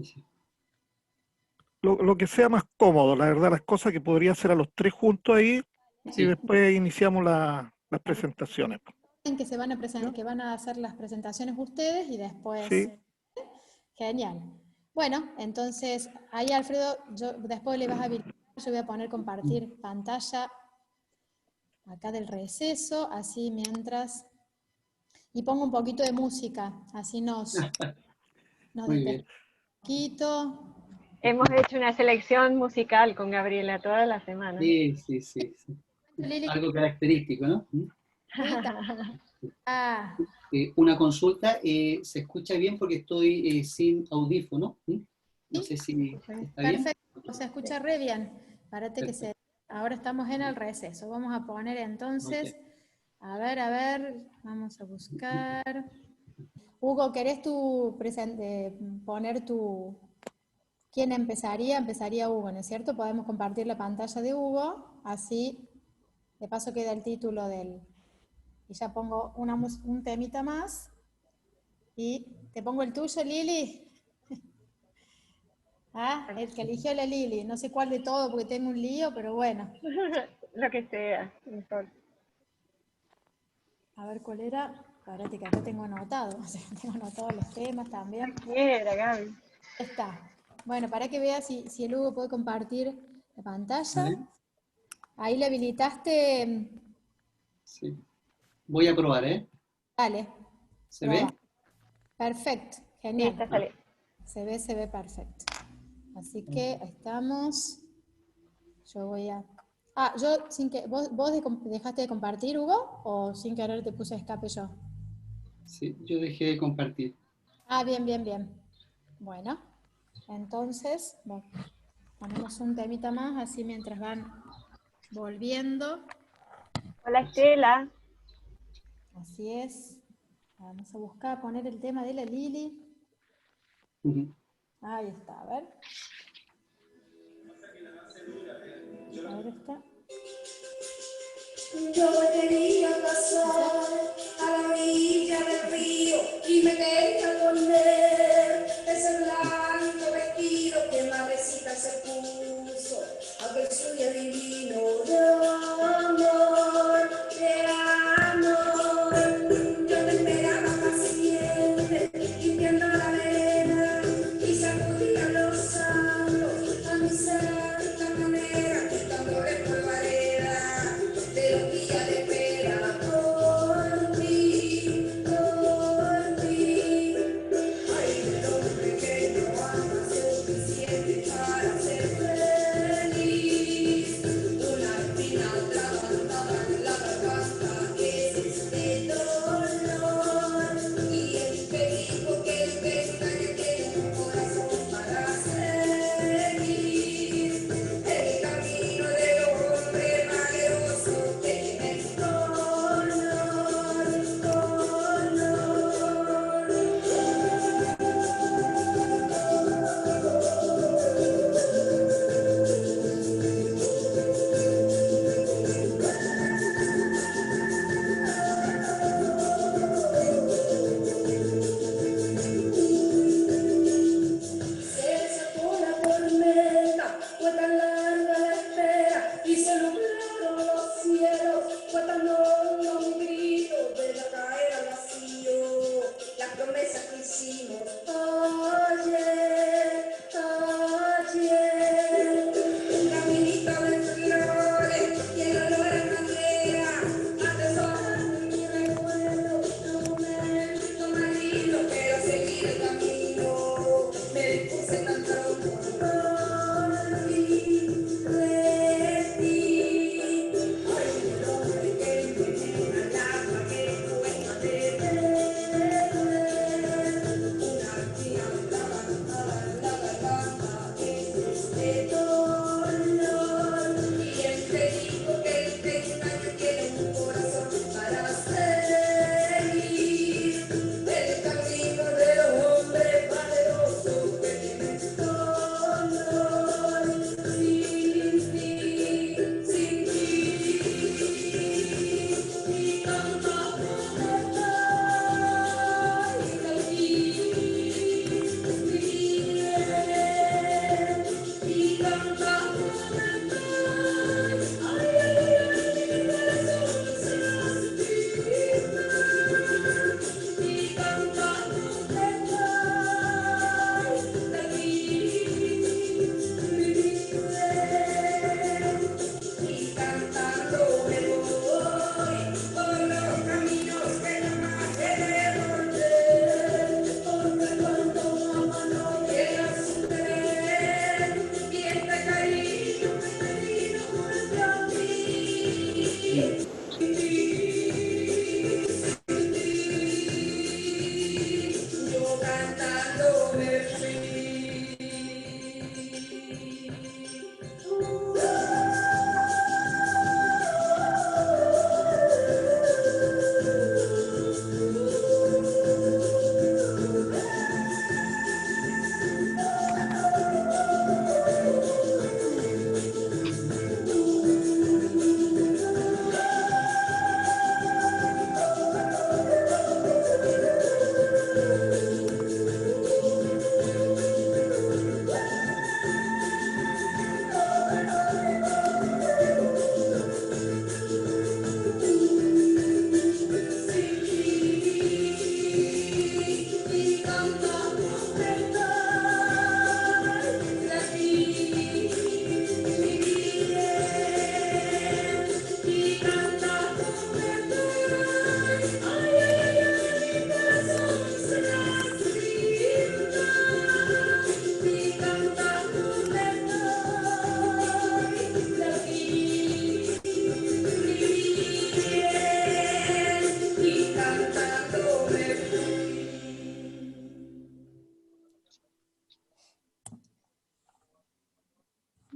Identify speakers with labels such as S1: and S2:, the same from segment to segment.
S1: Sí.
S2: Lo que sea más cómodo, la verdad, las cosas que podría hacer a los tres juntos ahí y
S1: Sí.
S2: después iniciamos las presentaciones.
S3: En que se van a
S2: ¿Ya?
S3: que van a hacer las presentaciones ustedes y después.
S2: Sí,
S3: Genial. Bueno, entonces ahí Alfredo, yo después le vas a habilitar, yo voy a poner compartir pantalla acá del receso, así mientras. Y pongo un poquito de música, así nos
S1: Muy
S3: despejamos
S1: bien.
S3: un poquito.
S4: Hemos hecho una selección musical con Gabriela toda la semana.
S1: Sí, sí, sí, sí.
S3: Lili,
S1: Algo característico, ¿no?
S3: Rita. Ah,
S1: Una consulta, ¿se escucha bien porque estoy sin audífono? No sé si está bien.
S3: perfecto, se escucha re bien. Párate que
S1: Perfecto.
S3: ahora estamos en el receso. Vamos a poner entonces,
S1: Ok.
S3: a ver, vamos a buscar. Hugo, ¿querés poner quién empezaría? Empezaría Hugo, ¿no es cierto? Podemos compartir la pantalla de Hugo, así de paso queda el título y ya pongo un temita más. Y te pongo el tuyo, Lili. Ah, el que eligió la Lili. No sé cuál de todo porque tengo un lío, pero bueno.
S4: Lo que sea, mejor.
S3: A ver cuál era. Espérate que acá tengo anotado. O sea, tengo anotados los temas también.
S4: Quiera, Gaby.
S3: Está. Bueno, para que veas si el Hugo puede compartir la
S1: A
S3: pantalla.
S1: ver.
S3: Ahí le habilitaste.
S1: Sí. Voy a probar, ¿eh?
S3: Dale.
S1: ¿Se
S3: Proba.
S1: ve?
S3: Perfecto.
S4: Sí,
S3: Genial.
S4: está saliendo.
S3: Se ve perfecto. Así que estamos. Yo voy a. Ah, yo sin que. ¿Vos dejaste de compartir, Hugo? ¿O sin querer te puse escape yo?
S1: Sí, yo dejé de compartir.
S3: Ah, bien, bien, bien. Bueno, entonces, bueno, ponemos un temita más, así mientras van volviendo.
S4: Hola, Estela.
S3: Así es. Vamos a buscar, poner el tema de la Lili.
S1: Ujú.
S3: Ahí está, a ver. Ahora está.
S5: Yo me quería casar a la orilla del río y me quería poner ese blanco vestido que madrecita se puso, aquel suyo divino de amor, de amor. Yo te esperaba paciente, limpiando la arena y sacudía los santos a mi santa manera, quitándole polvareda de los días de espera por ti, por ti.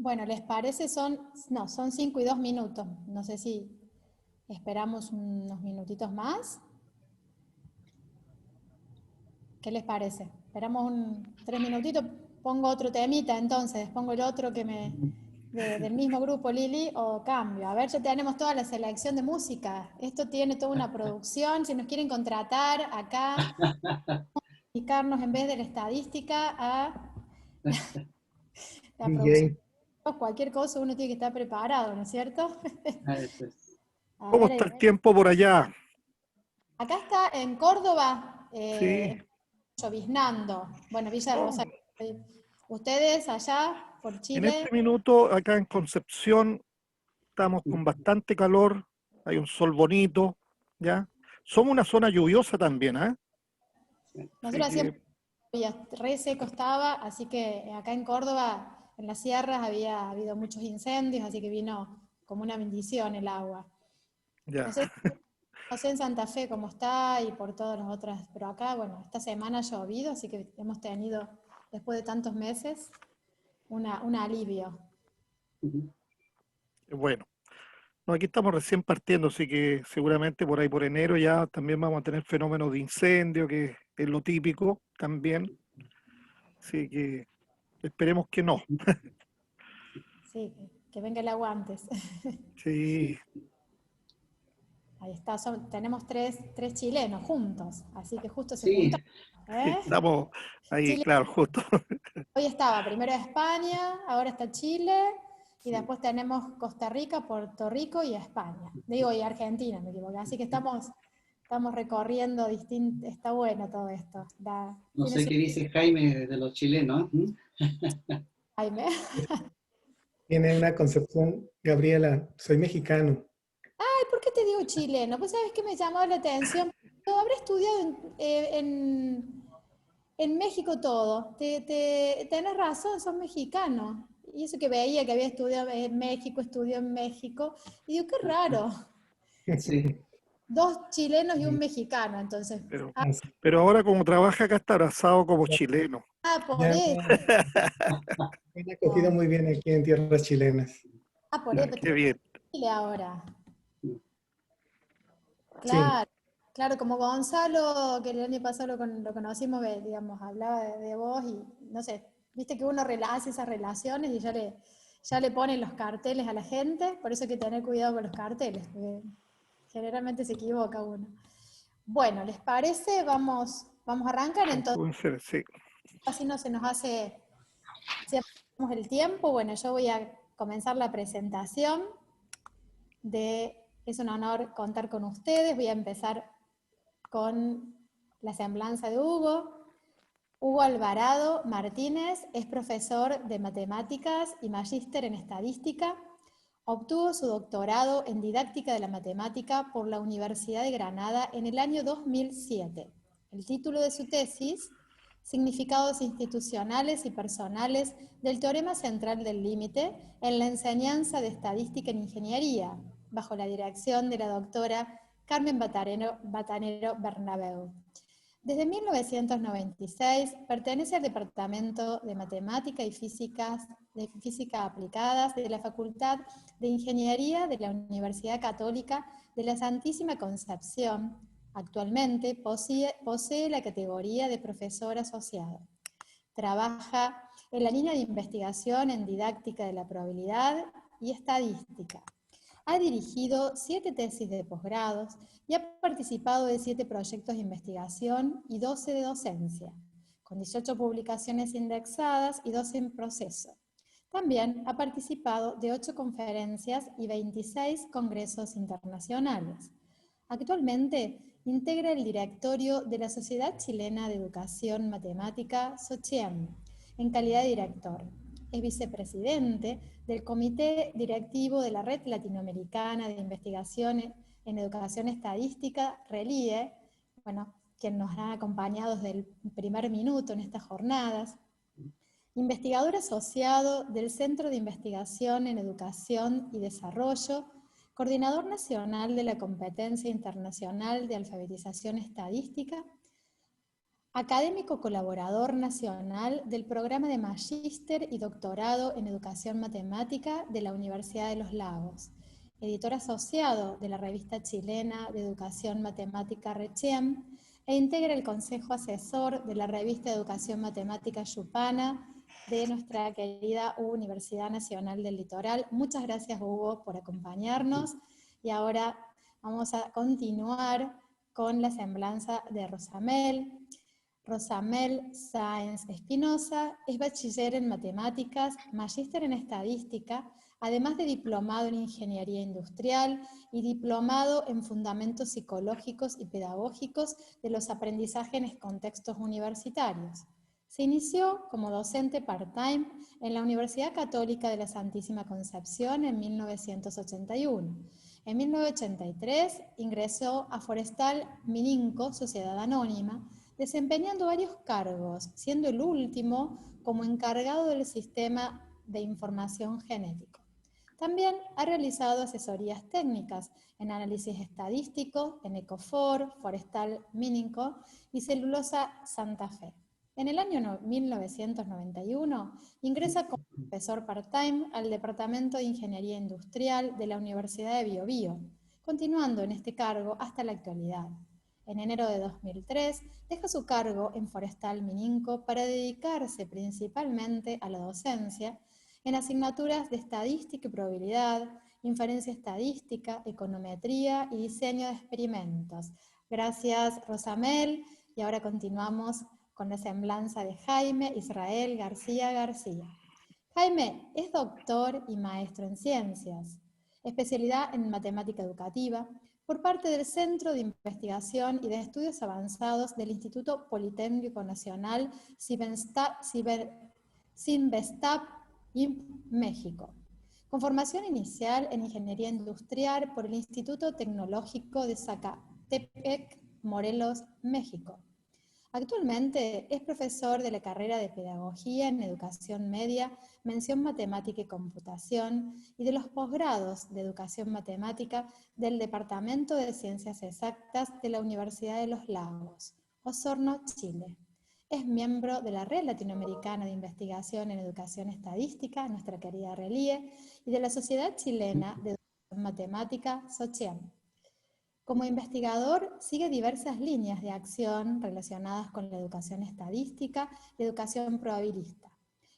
S3: Bueno, ¿les parece? No, son 5 y 2 minutos. No sé si esperamos unos minutitos más. ¿Qué les parece? Esperamos 3 minutitos, pongo otro temita entonces, pongo el otro del mismo grupo, Lili, o cambio. A ver, ya tenemos toda la selección de música. Esto tiene toda una producción. Si nos quieren contratar acá, dedicarnos en vez de la estadística a la producción.
S6: DJ.
S3: Cualquier cosa uno tiene que estar preparado, ¿no es cierto?
S1: Eso es.
S3: A
S2: ¿Cómo
S3: ver,
S2: está el tiempo por allá?
S3: acá está en Córdoba,
S2: Sí,
S3: lloviznando. Bueno, Villa Rosario. Ustedes allá, por
S2: en
S3: Chile,
S2: este minuto acá en Concepción estamos con bastante calor, hay un sol bonito, ¿ya? Somos una zona lluviosa también, ¿ah?
S3: nosotros
S2: Así
S3: hacíamos
S2: que,
S3: re seco estaba, así que acá en Córdoba, en las sierras, había habido muchos incendios, así que vino como una bendición el agua. No
S2: ya.
S3: sé, no sé en Santa Fe cómo está y por todas las otras, pero acá, bueno, esta semana ha llovido, así que hemos tenido, después de tantos meses, un alivio.
S2: Bueno, no, aquí estamos recién partiendo, así que seguramente por ahí por enero ya también vamos a tener fenómenos de incendio, que es lo típico también. Así que esperemos que no.
S3: Sí, que venga el agua antes.
S2: Sí,
S3: Ahí está, tenemos tres chilenos juntos, así que justo se
S1: Sí,
S3: juntan. ¿Eh?
S2: estamos ahí,
S3: Chile,
S2: claro, justo.
S3: hoy estaba primero España, ahora está Chile, y después tenemos Costa Rica, Puerto Rico y España. Digo, y Argentina, me equivoqué. Así que estamos recorriendo está bueno todo esto.
S1: no sé qué dice Jaime de los chilenos.
S3: Jaime.
S6: Tiene una concepción, Gabriela, soy mexicano.
S3: Ay, ¿por qué te digo chileno? Pues sabes que me llamó la atención. Yo habré estudiado en México todo. Tenés razón, sos mexicano. Y eso que veía que había estudiado en México, estudió en México. Y digo, qué raro.
S1: Sí,
S3: 2 chilenos y un mexicano, entonces.
S2: Pero,
S6: Así,
S2: pero ahora como trabaja acá está abrazado como chileno.
S3: Por
S6: ya
S3: eso.
S6: me han acogido muy bien aquí en tierras chilenas.
S3: Por
S2: Ya,
S3: eso.
S2: qué bien.
S3: Chile ahora.
S6: Sí,
S3: Claro, claro, como Gonzalo, que el año pasado lo conocimos, digamos, hablaba de vos y no sé, viste que uno hace esas relaciones y ya le ponen los carteles a la gente, por eso hay que tener cuidado con los carteles, porque generalmente se equivoca uno. Bueno, ¿les parece? Vamos a arrancar entonces,
S2: Pueden ser, sí.
S3: así no se nos hace, si hacemos el tiempo. Bueno, yo voy a comenzar la presentación es un honor contar con ustedes, voy a empezar con la semblanza de Hugo. Hugo Alvarado Martínez es profesor de matemáticas y magíster en estadística. Obtuvo su doctorado en didáctica de la matemática por la Universidad de Granada en el año 2007. El título de su tesis, Significados institucionales y personales del teorema central del límite en la enseñanza de estadística en ingeniería, bajo la dirección de la doctora Carmen Batanero Bernabeu. Desde 1996 pertenece al Departamento de Matemática y Física Aplicadas de la Facultad de Ingeniería de la Universidad Católica de la Santísima Concepción. Actualmente posee la categoría de profesor asociado. Trabaja en la línea de investigación en didáctica de la probabilidad y estadística. Ha dirigido 7 tesis de posgrados y ha participado de 7 proyectos de investigación y 12 de docencia, con 18 publicaciones indexadas y 12 en proceso. También ha participado de 8 conferencias y 26 congresos internacionales. Actualmente integra el directorio de la Sociedad Chilena de Educación Matemática, SOCHIEM, en calidad de director. Es vicepresidente del Comité Directivo de la Red Latinoamericana de Investigación en Educación Estadística, RELIE, quien nos ha acompañado desde el primer minuto en estas jornadas. Investigador asociado del Centro de Investigación en Educación y Desarrollo, coordinador nacional de la Competencia Internacional de Alfabetización Estadística, académico colaborador nacional del programa de Magíster y Doctorado en Educación Matemática de la Universidad de Los Lagos, editor asociado de la revista chilena de Educación Matemática Rechem, e integra el Consejo Asesor de la revista de Educación Matemática Chupana de nuestra querida Universidad Nacional del Litoral. Muchas gracias, Hugo, por acompañarnos, y ahora vamos a continuar con la semblanza de Rosamel. Rosamel Sáenz Espinosa es bachiller en matemáticas, magíster en estadística, además de diplomado en ingeniería industrial y diplomado en fundamentos psicológicos y pedagógicos de los aprendizajes en contextos universitarios. Se inició como docente part-time en la Universidad Católica de la Santísima Concepción en 1981. En 1983 ingresó a Forestal Mininco, Sociedad Anónima, desempeñando varios cargos, siendo el último como encargado del sistema de información genético. También ha realizado asesorías técnicas en análisis estadístico, en Ecofor, Forestal Mininco y Celulosa Santa Fe. En el año 1991 ingresa como profesor part-time al Departamento de Ingeniería Industrial de la Universidad de Biobío, continuando en este cargo hasta la actualidad. En enero de 2003 deja su cargo en Forestal Mininco para dedicarse principalmente a la docencia en asignaturas de estadística y probabilidad, inferencia estadística, econometría y diseño de experimentos. Gracias, Rosamel, y ahora continuamos con la semblanza de Jaime Israel García García. Jaime es doctor y maestro en ciencias, especialidad en matemática educativa, por parte del Centro de Investigación y de Estudios Avanzados del Instituto Politécnico Nacional CINVESTAP, México, con formación inicial en Ingeniería Industrial por el Instituto Tecnológico de Zacatepec, Morelos, México. Actualmente es profesor de la carrera de Pedagogía en Educación Media, Mención Matemática y Computación, y de los posgrados de Educación Matemática del Departamento de Ciencias Exactas de la Universidad de Los Lagos, Osorno, Chile. Es miembro de la Red Latinoamericana de Investigación en Educación Estadística, nuestra querida RELIE, y de la Sociedad Chilena de Educación Matemática, SOCHEM. Como investigador, sigue diversas líneas de acción relacionadas con la educación estadística y educación probabilista.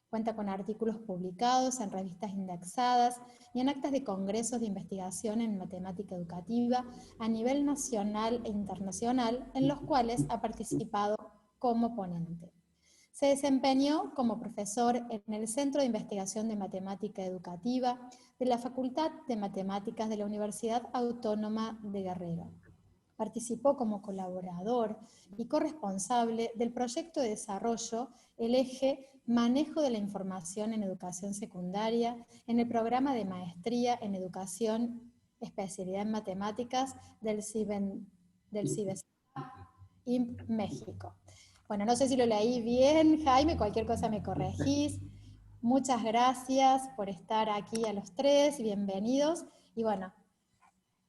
S3: Cuenta con artículos publicados en revistas indexadas y en actas de congresos de investigación en matemática educativa a nivel nacional e internacional, en los cuales ha participado como ponente. Se desempeñó como profesor en el Centro de Investigación de Matemática Educativa de la Facultad de Matemáticas de la Universidad Autónoma de Guerrero. Participó como colaborador y corresponsable del proyecto de desarrollo El Eje Manejo de la Información en Educación Secundaria en el programa de Maestría en Educación, especialidad en Matemáticas del CIBESTAP México. Bueno, no sé si lo leí bien, Jaime, cualquier cosa me corregís. Muchas gracias por estar aquí a los tres, bienvenidos. Y bueno,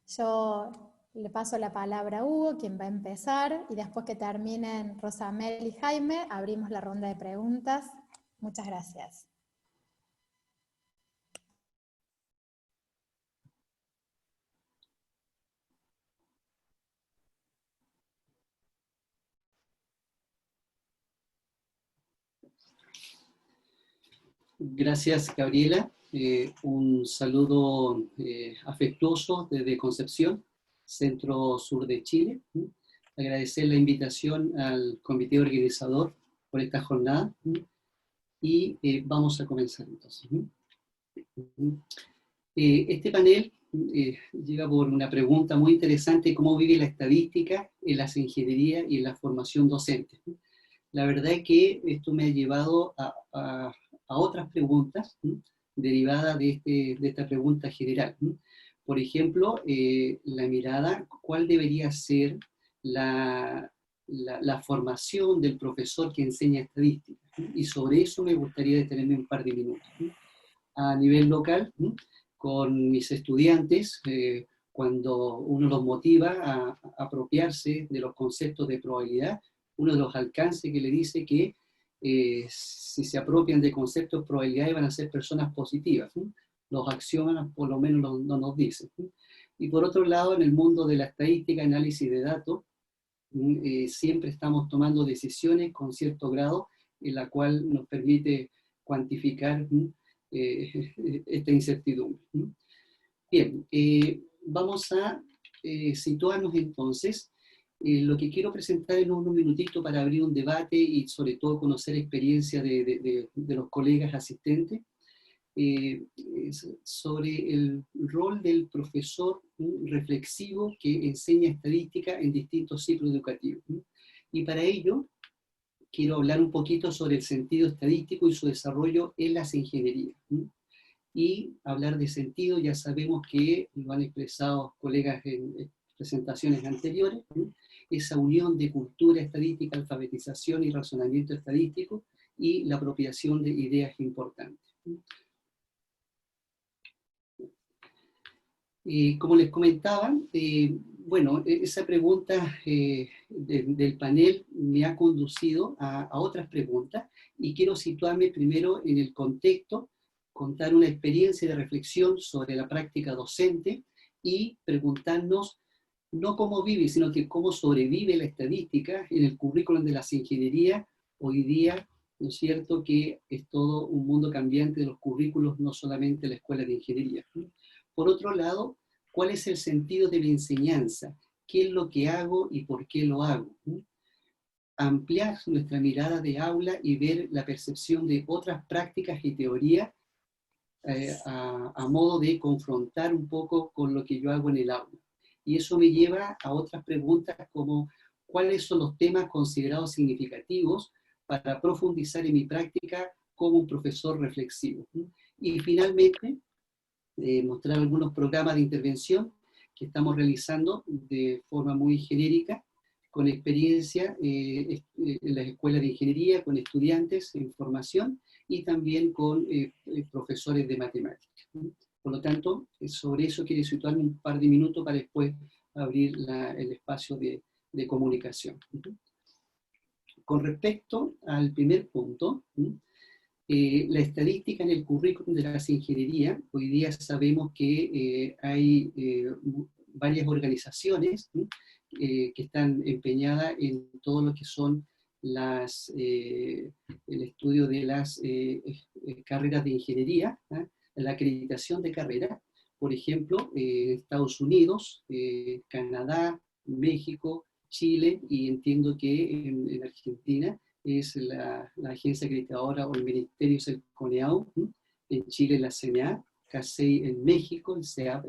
S3: yo le paso la palabra a Hugo, quien va a empezar, y después que terminen Rosamel y Jaime, abrimos la ronda de preguntas. Muchas gracias.
S1: Gracias, Gabriela. Un saludo afectuoso desde Concepción, centro sur de Chile. Agradecer la invitación al comité organizador por esta jornada. Y vamos a comenzar entonces. Este panel llega por una pregunta muy interesante: ¿cómo vive la estadística en las ingenierías y en la formación docente? La verdad es que esto me ha llevado a otras preguntas derivadas de esta pregunta general. Por ejemplo, la mirada, ¿cuál debería ser la formación del profesor que enseña estadística? Y sobre eso me gustaría detenerme un par de minutos. A nivel local, con mis estudiantes, cuando uno los motiva a apropiarse de los conceptos de probabilidad, uno de los alcances que le dice que si se apropian de conceptos de probabilidades van a ser personas positivas. Los axiomas por lo menos no nos dicen. Y por otro lado, en el mundo de la estadística, análisis de datos, siempre estamos tomando decisiones con cierto grado, en la cual nos permite cuantificar esta incertidumbre. Bien, vamos a situarnos entonces. Lo que quiero presentar en unos minutitos para abrir un debate y sobre todo conocer experiencia de los colegas asistentes, sobre el rol del profesor reflexivo que enseña estadística en distintos ciclos educativos. Y para ello, quiero hablar un poquito sobre el sentido estadístico y su desarrollo en las ingenierías. Y hablar de sentido, ya sabemos que lo han expresado colegas en presentaciones anteriores, esa unión de cultura estadística, alfabetización y razonamiento estadístico, y la apropiación de ideas importantes. Como les comentaba, bueno, esa pregunta del panel me ha conducido a otras preguntas, y quiero situarme primero en el contexto, contar una experiencia de reflexión sobre la práctica docente, y preguntarnos no cómo vive, sino que cómo sobrevive la estadística en el currículum de las ingenierías hoy día, ¿no es cierto?, que es todo un mundo cambiante de los currículos, no solamente la escuela de ingeniería. Por otro lado, ¿cuál es el sentido de la enseñanza? ¿Qué es lo que hago y por qué lo hago? Ampliar nuestra mirada de aula y ver la percepción de otras prácticas y teorías a modo de confrontar un poco con lo que yo hago en el aula. Y eso me lleva a otras preguntas como ¿cuáles son los temas considerados significativos para profundizar en mi práctica como un profesor reflexivo? Y finalmente, mostrar algunos programas de intervención que estamos realizando de forma muy genérica, con experiencia en las escuelas de ingeniería, con estudiantes en formación y también con profesores de matemáticas. Por lo tanto, sobre eso quiero situarme un par de minutos para después abrir el espacio de comunicación. Con respecto al primer punto, la estadística en el currículum de las ingenierías, hoy día sabemos que hay varias organizaciones que están empeñadas en todo lo que son el estudio de las carreras de ingeniería, la acreditación de carreras. Por ejemplo, Estados Unidos, Canadá, México, Chile, y entiendo que en Argentina es la agencia acreditadora o el ministerio es el CONEAU, en Chile la CNA, CASEI en México, el CEAP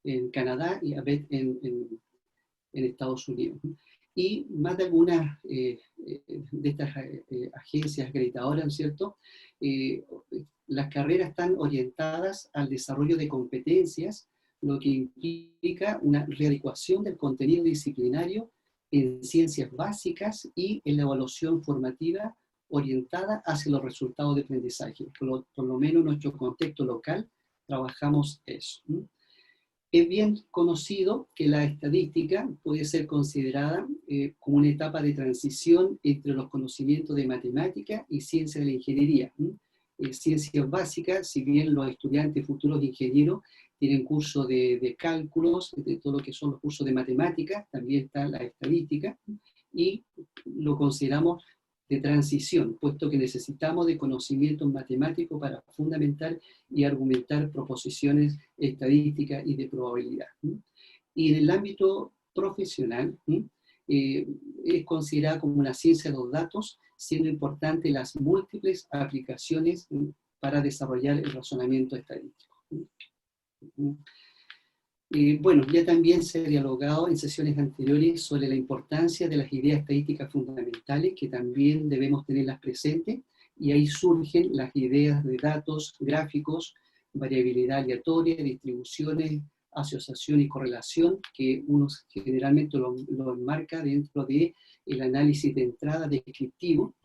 S1: en Canadá y ABET en Estados Unidos. Y más de algunas de estas agencias acreditadoras, ¿cierto? Las carreras están orientadas al desarrollo de competencias, lo que implica una readecuación del contenido disciplinario en ciencias básicas y en la evaluación formativa orientada hacia los resultados de aprendizaje. Por lo menos en nuestro contexto local trabajamos eso. Es bien conocido que la estadística puede ser considerada como una etapa de transición entre los conocimientos de matemática y ciencia de la ingeniería. Ciencias básicas, si bien los estudiantes futuros ingenieros tienen cursos de cálculos, de todo lo que son los cursos de matemáticas, también está la estadística, y lo consideramos de transición, puesto que necesitamos de conocimientos matemáticos para fundamentar y argumentar proposiciones estadísticas y de probabilidad. Y en el ámbito profesional, es considerada como una ciencia de los datos, siendo importante las múltiples aplicaciones para desarrollar el razonamiento estadístico. Bueno, ya también se ha dialogado en sesiones anteriores sobre la importancia de las ideas estadísticas fundamentales, que también debemos tenerlas presentes, y ahí surgen las ideas de datos, gráficos, variabilidad aleatoria, distribuciones, asociación y correlación, que uno generalmente lo enmarca dentro del análisis de entrada descriptivo.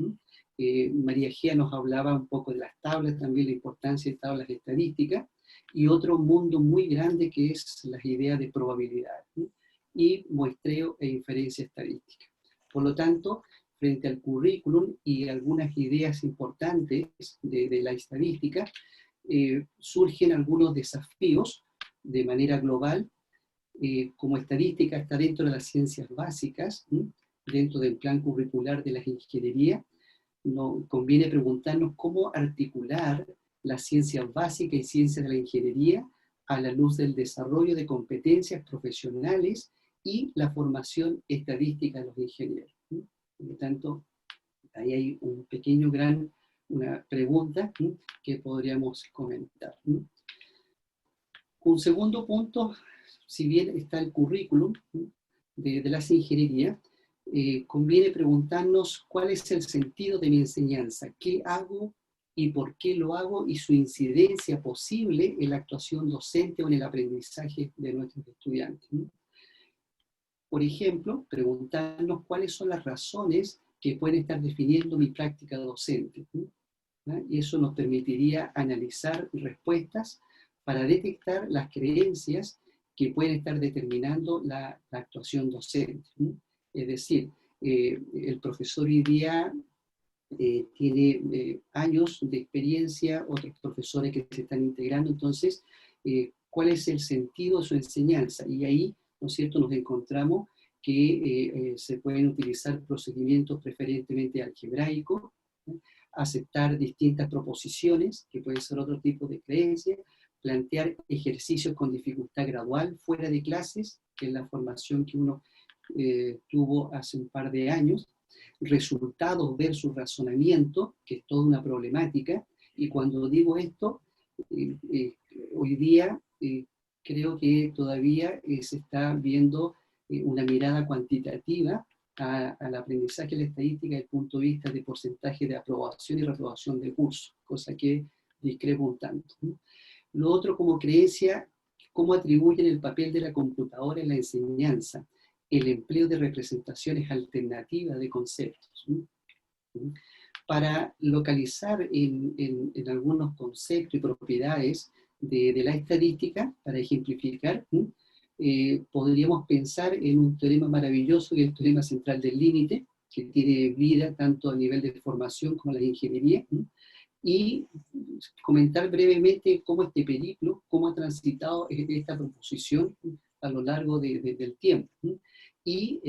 S1: María Gea nos hablaba un poco de las tablas, también la importancia de tablas estadísticas, y otro mundo muy grande que es las ideas de probabilidad y muestreo e inferencia estadística. Por lo tanto, frente al currículum y algunas ideas importantes de la estadística, surgen algunos desafíos de manera global. Como estadística está dentro de las ciencias básicas, dentro del plan curricular de la ingeniería. Nos conviene preguntarnos cómo articular las ciencias básicas y ciencias de la ingeniería a la luz del desarrollo de competencias profesionales y la formación estadística de los ingenieros. Por lo tanto, ahí hay una pregunta que podríamos comentar. Un segundo punto, si bien está el currículum de las ingenierías, conviene preguntarnos cuál es el sentido de mi enseñanza, qué hago y por qué lo hago, y su incidencia posible en la actuación docente o en el aprendizaje de nuestros estudiantes. Por ejemplo, preguntarnos cuáles son las razones que pueden estar definiendo mi práctica docente. Y eso nos permitiría analizar respuestas para detectar las creencias que pueden estar determinando la actuación docente. Es decir, el profesor hoy día tiene años de experiencia, otros profesores que se están integrando, entonces, ¿cuál es el sentido de su enseñanza? Y ahí, ¿no es cierto?, nos encontramos que se pueden utilizar procedimientos preferentemente algebraicos, aceptar distintas proposiciones, que pueden ser otro tipo de creencias, plantear ejercicios con dificultad gradual fuera de clases, que es la formación que uno tuvo hace un par de años, resultados versus razonamiento, que es toda una problemática, y cuando digo esto, hoy día creo que todavía se está viendo una mirada cuantitativa al aprendizaje de la estadística desde el punto de vista de porcentaje de aprobación y reprobación de curso, cosa que discrepo un tanto. Lo otro, como creencia, cómo atribuyen el papel de la computadora en la enseñanza, el empleo de representaciones alternativas de conceptos. Para localizar en algunos conceptos y propiedades de la estadística, para ejemplificar, podríamos pensar en un teorema maravilloso, que es el teorema central del límite, que tiene vida tanto a nivel de formación como la ingeniería, y comentar brevemente cómo este periplo, cómo ha transitado esta proposición a lo largo del tiempo. Y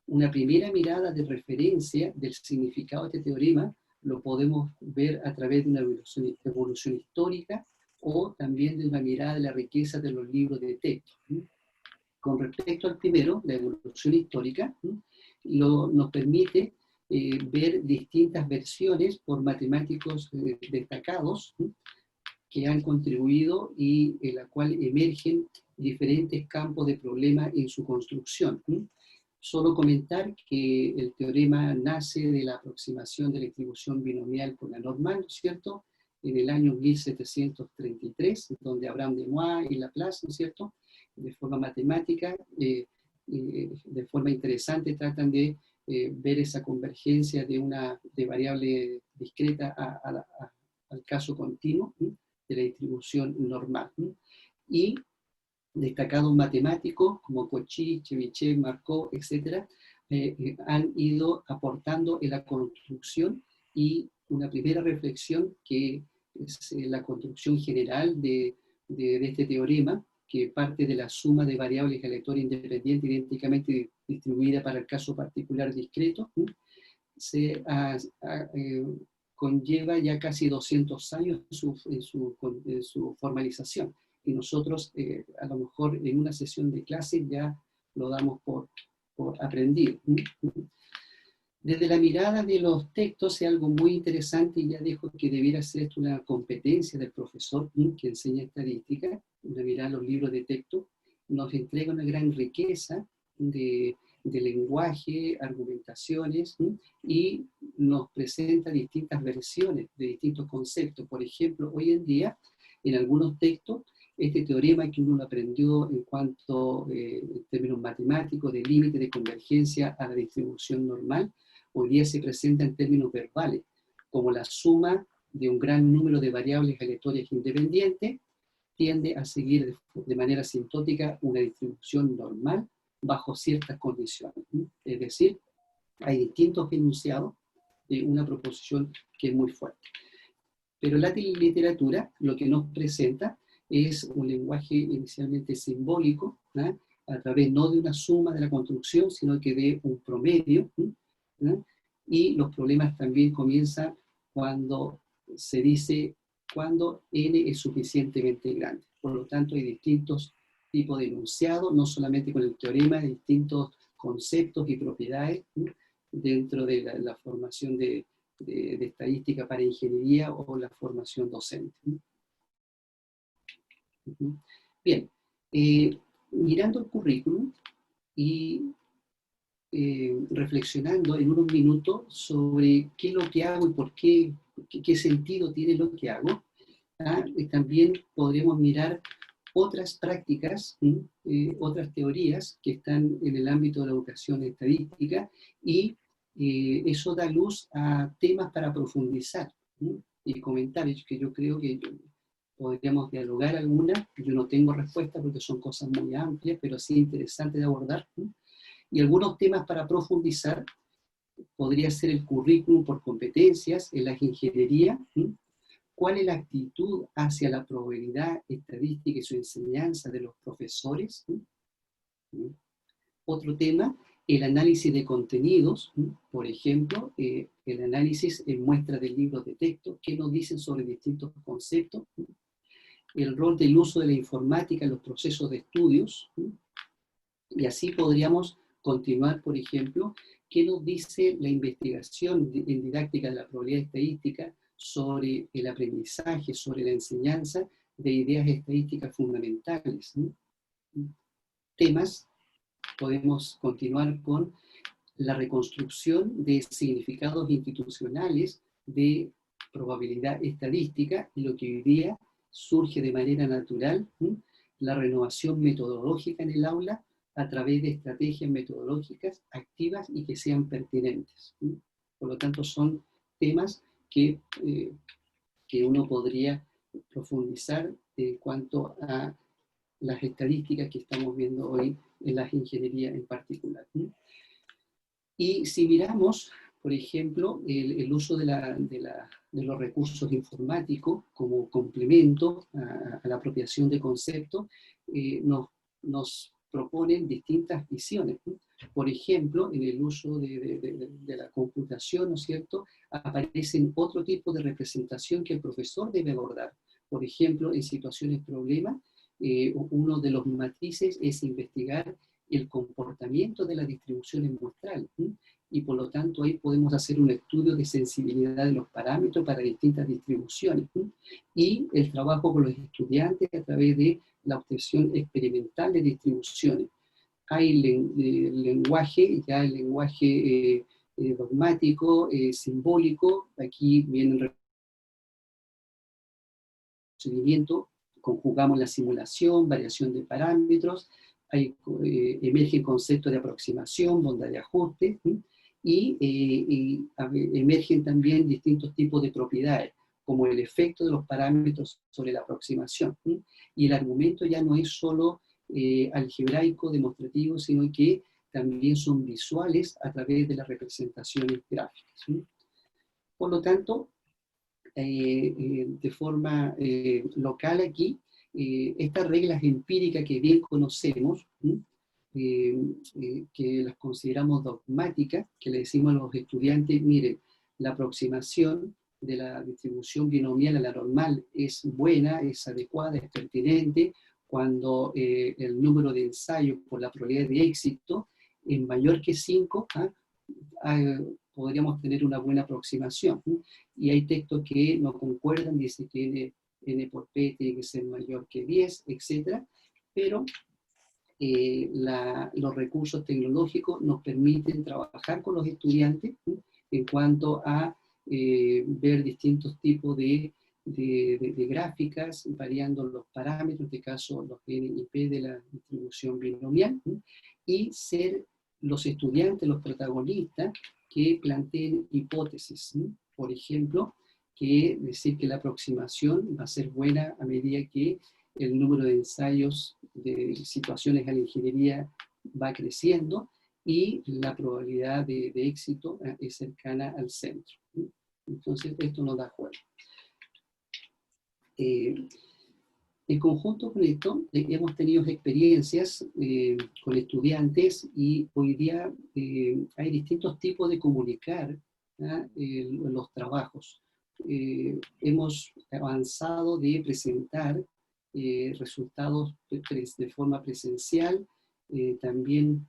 S1: una primera mirada de referencia del significado de este teorema lo podemos ver a través de una evolución histórica, o también de una mirada de la riqueza de los libros de texto. Con respecto al primero, la evolución histórica, nos permite ver distintas versiones por matemáticos destacados que han contribuido y en la cual emergen diferentes campos de problema en su construcción. Solo comentar que el teorema nace de la aproximación de la distribución binomial con la normal, ¿no es cierto?, en el año 1733, donde Abraham de Moix y Laplace, ¿no es cierto?, de forma matemática, de forma interesante, tratan de ver esa convergencia de variable discreta al caso continuo de la distribución normal. Y destacados matemáticos como Cauchy, Chebyshev, Markov, etc., han ido aportando en la construcción, y una primera reflexión que es la construcción general de este teorema, que parte de la suma de variables aleatorias independientes idénticamente distribuida para el caso particular discreto, conlleva ya casi 200 años en su formalización. Y nosotros, a lo mejor en una sesión de clase, ya lo damos por aprendido. Desde la mirada de los textos es algo muy interesante, y ya dejo que debiera ser esto una competencia del profesor que enseña estadística. Una mirada a los libros de texto nos entrega una gran riqueza de lenguaje, argumentaciones, y nos presenta distintas versiones de distintos conceptos. Por ejemplo, hoy en día, en algunos textos, este teorema que uno aprendió en cuanto en términos matemáticos de límite de convergencia a la distribución normal, hoy día se presenta en términos verbales, como la suma de un gran número de variables aleatorias independientes tiende a seguir de manera asintótica una distribución normal bajo ciertas condiciones. Es decir, Hay distintos enunciados de una proposición que es muy fuerte. Pero la literatura lo que nos presenta es un lenguaje inicialmente simbólico, ¿no? A través no de una suma de la construcción, sino que de un promedio, ¿no? Y los problemas también comienzan cuando se dice cuando n es suficientemente grande. Por lo tanto, hay distintos tipos de enunciados, no solamente con el teorema, hay distintos conceptos y propiedades, ¿no? Dentro de la formación de estadística para ingeniería o la formación docente. Bien, mirando el currículum y reflexionando en unos minutos sobre qué es lo que hago y por qué sentido tiene lo que hago, también podremos mirar otras prácticas, otras teorías que están en el ámbito de la educación estadística, y eso da luz a temas para profundizar, y comentarios que yo creo que podríamos dialogar algunas. Yo no tengo respuesta porque son cosas muy amplias, pero sí interesantes de abordar. Y algunos temas para profundizar podría ser el currículum por competencias en las ingenierías. ¿Cuál es la actitud hacia la probabilidad estadística y su enseñanza de los profesores? Otro tema, el análisis de contenidos, por ejemplo, el análisis en muestras de libros de texto, qué nos dicen sobre distintos conceptos, el rol del uso de la informática en los procesos de estudios, y así podríamos continuar, por ejemplo, qué nos dice la investigación en didáctica de la probabilidad estadística sobre el aprendizaje, sobre la enseñanza de ideas estadísticas fundamentales. Temas, podemos continuar con la reconstrucción de significados institucionales de probabilidad estadística, y lo que hoy día surge de manera natural, la renovación metodológica en el aula a través de estrategias metodológicas activas y que sean pertinentes. Por lo tanto, son temas que uno podría profundizar en cuanto a las estadísticas que estamos viendo hoy en las ingenierías en particular. Y si miramos, por ejemplo, el uso de los recursos informáticos como complemento a la apropiación de conceptos, nos proponen distintas visiones. Por ejemplo, en el uso de la computación, ¿no es cierto?, aparecen otro tipo de representación que el profesor debe abordar. Por ejemplo, en situaciones problema, uno de los matices es investigar el comportamiento de las distribuciones muestrales, y por lo tanto ahí podemos hacer un estudio de sensibilidad de los parámetros para distintas distribuciones, y el trabajo con los estudiantes a través de la obtención experimental de distribuciones. Hay lenguaje, ya el lenguaje dogmático, simbólico, aquí viene el procedimiento, conjugamos la simulación, variación de parámetros, emergen conceptos de aproximación, bondad de ajuste, y emergen también distintos tipos de propiedades, como el efecto de los parámetros sobre la aproximación. Y el argumento ya no es solo algebraico, demostrativo, sino que también son visuales a través de las representaciones gráficas. Por lo tanto, de forma local aquí, estas reglas empíricas que bien conocemos, que las consideramos dogmáticas, que le decimos a los estudiantes, miren, la aproximación de la distribución binomial a la normal es buena, es adecuada, es pertinente, cuando el número de ensayos por la probabilidad de éxito es mayor que 5, podríamos tener una buena aproximación. Y hay textos que no concuerdan, dice que n por p tiene que ser mayor que 10, etc. Pero los recursos tecnológicos nos permiten trabajar con los estudiantes en cuanto a ver distintos tipos de gráficas, variando los parámetros, en este caso los n y p de la distribución binomial, y ser los estudiantes, los protagonistas, que planteen hipótesis. Por ejemplo, que decir que la aproximación va a ser buena a medida que el número de ensayos de situaciones a la ingeniería va creciendo, y la probabilidad de éxito es cercana al centro. Entonces, esto nos da juego. En conjunto con esto, hemos tenido experiencias con estudiantes y hoy día hay distintos tipos de comunicar los trabajos. Hemos avanzado de presentar resultados de forma presencial, también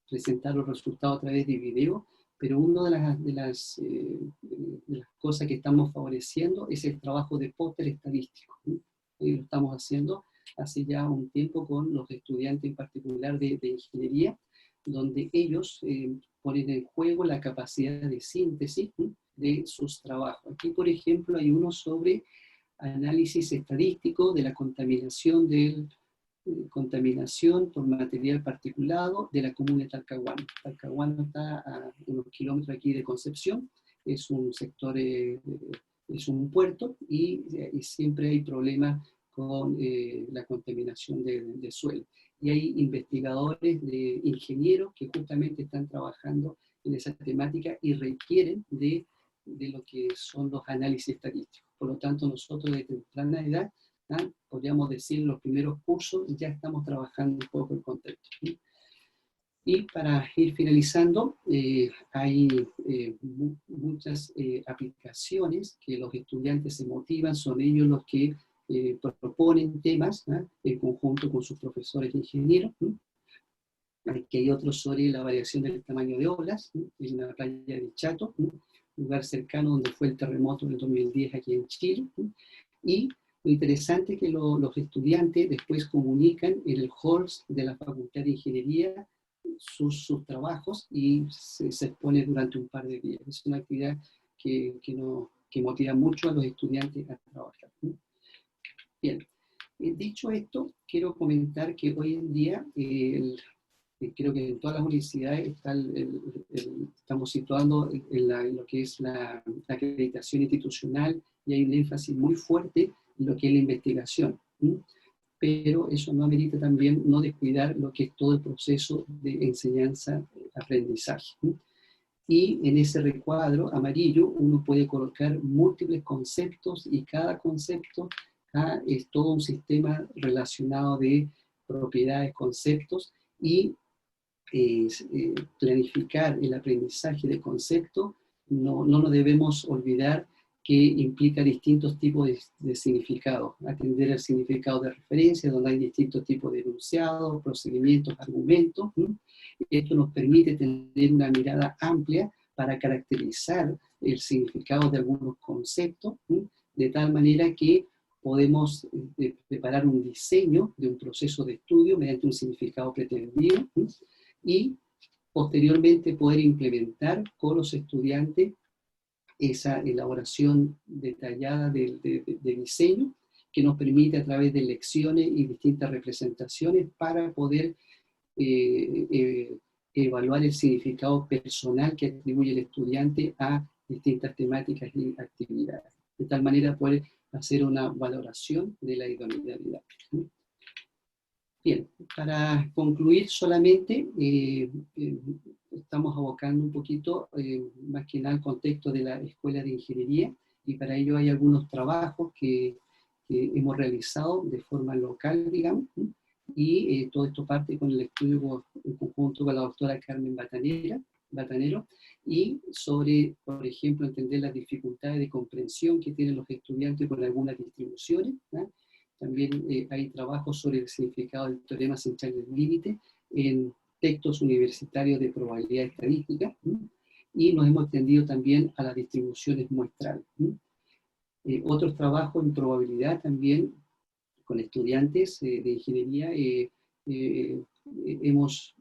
S1: presentar los resultados a través de video, pero una de las cosas que estamos favoreciendo es el trabajo de póster estadístico. Lo estamos haciendo hace ya un tiempo con los estudiantes en particular de ingeniería, donde ellos ponen en juego la capacidad de síntesis de sus trabajos. Aquí, por ejemplo, hay uno sobre análisis estadístico de la contaminación por material particulado de la comuna de Talcahuano. Talcahuano está a unos kilómetros aquí de Concepción, es un sector, es un puerto y siempre hay problemas con la contaminación de suelo. Y hay investigadores, ingenieros que justamente están trabajando en esa temática y requieren de lo que son los análisis estadísticos. Por lo tanto, nosotros desde temprana edad, podríamos decir, en los primeros cursos ya estamos trabajando un poco el contexto. Y para ir finalizando, hay muchas aplicaciones que los estudiantes se motivan, son ellos los que proponen temas en conjunto con sus profesores ingenieros. Aquí hay otros sobre la variación del tamaño de olas en la playa de Chato, lugar cercano donde fue el terremoto del 2010 aquí en Chile. Y lo interesante es que los estudiantes después comunican en el halls de la Facultad de Ingeniería sus trabajos y se expone durante un par de días. Es una actividad que motiva mucho a los estudiantes a trabajar. Bien, dicho esto, quiero comentar que hoy en día, creo que en todas las universidades estamos situando en lo que es la acreditación institucional y hay un énfasis muy fuerte en lo que es la investigación. Pero eso no amerita también no descuidar lo que es todo el proceso de enseñanza-aprendizaje. Y en ese recuadro amarillo uno puede colocar múltiples conceptos y cada concepto es todo un sistema relacionado de propiedades, conceptos y planificar el aprendizaje de conceptos no nos debemos olvidar que implica distintos tipos de significados. Atender el significado de referencia, donde hay distintos tipos de enunciados, procedimientos, argumentos. Esto nos permite tener una mirada amplia para caracterizar el significado de algunos conceptos, de tal manera que podemos preparar un diseño de un proceso de estudio mediante un significado pretendido y posteriormente poder implementar con los estudiantes esa elaboración detallada de diseño que nos permite a través de lecciones y distintas representaciones para poder evaluar el significado personal que atribuye el estudiante a distintas temáticas y actividades. De tal manera poder hacer una valoración de la idoneidad didáctica. Bien, para concluir solamente, estamos abocando un poquito, más que nada, al contexto de la Escuela de Ingeniería, y para ello hay algunos trabajos que hemos realizado de forma local, digamos, y todo esto parte con el estudio en conjunto con la doctora Carmen Batanero, y sobre, por ejemplo, entender las dificultades de comprensión que tienen los estudiantes con algunas distribuciones, ¿no? También hay trabajos sobre el significado del teorema central del límite en textos universitarios de probabilidad estadística, y nos hemos extendido también a las distribuciones muestrales. Otros trabajos en probabilidad también con estudiantes de ingeniería hemos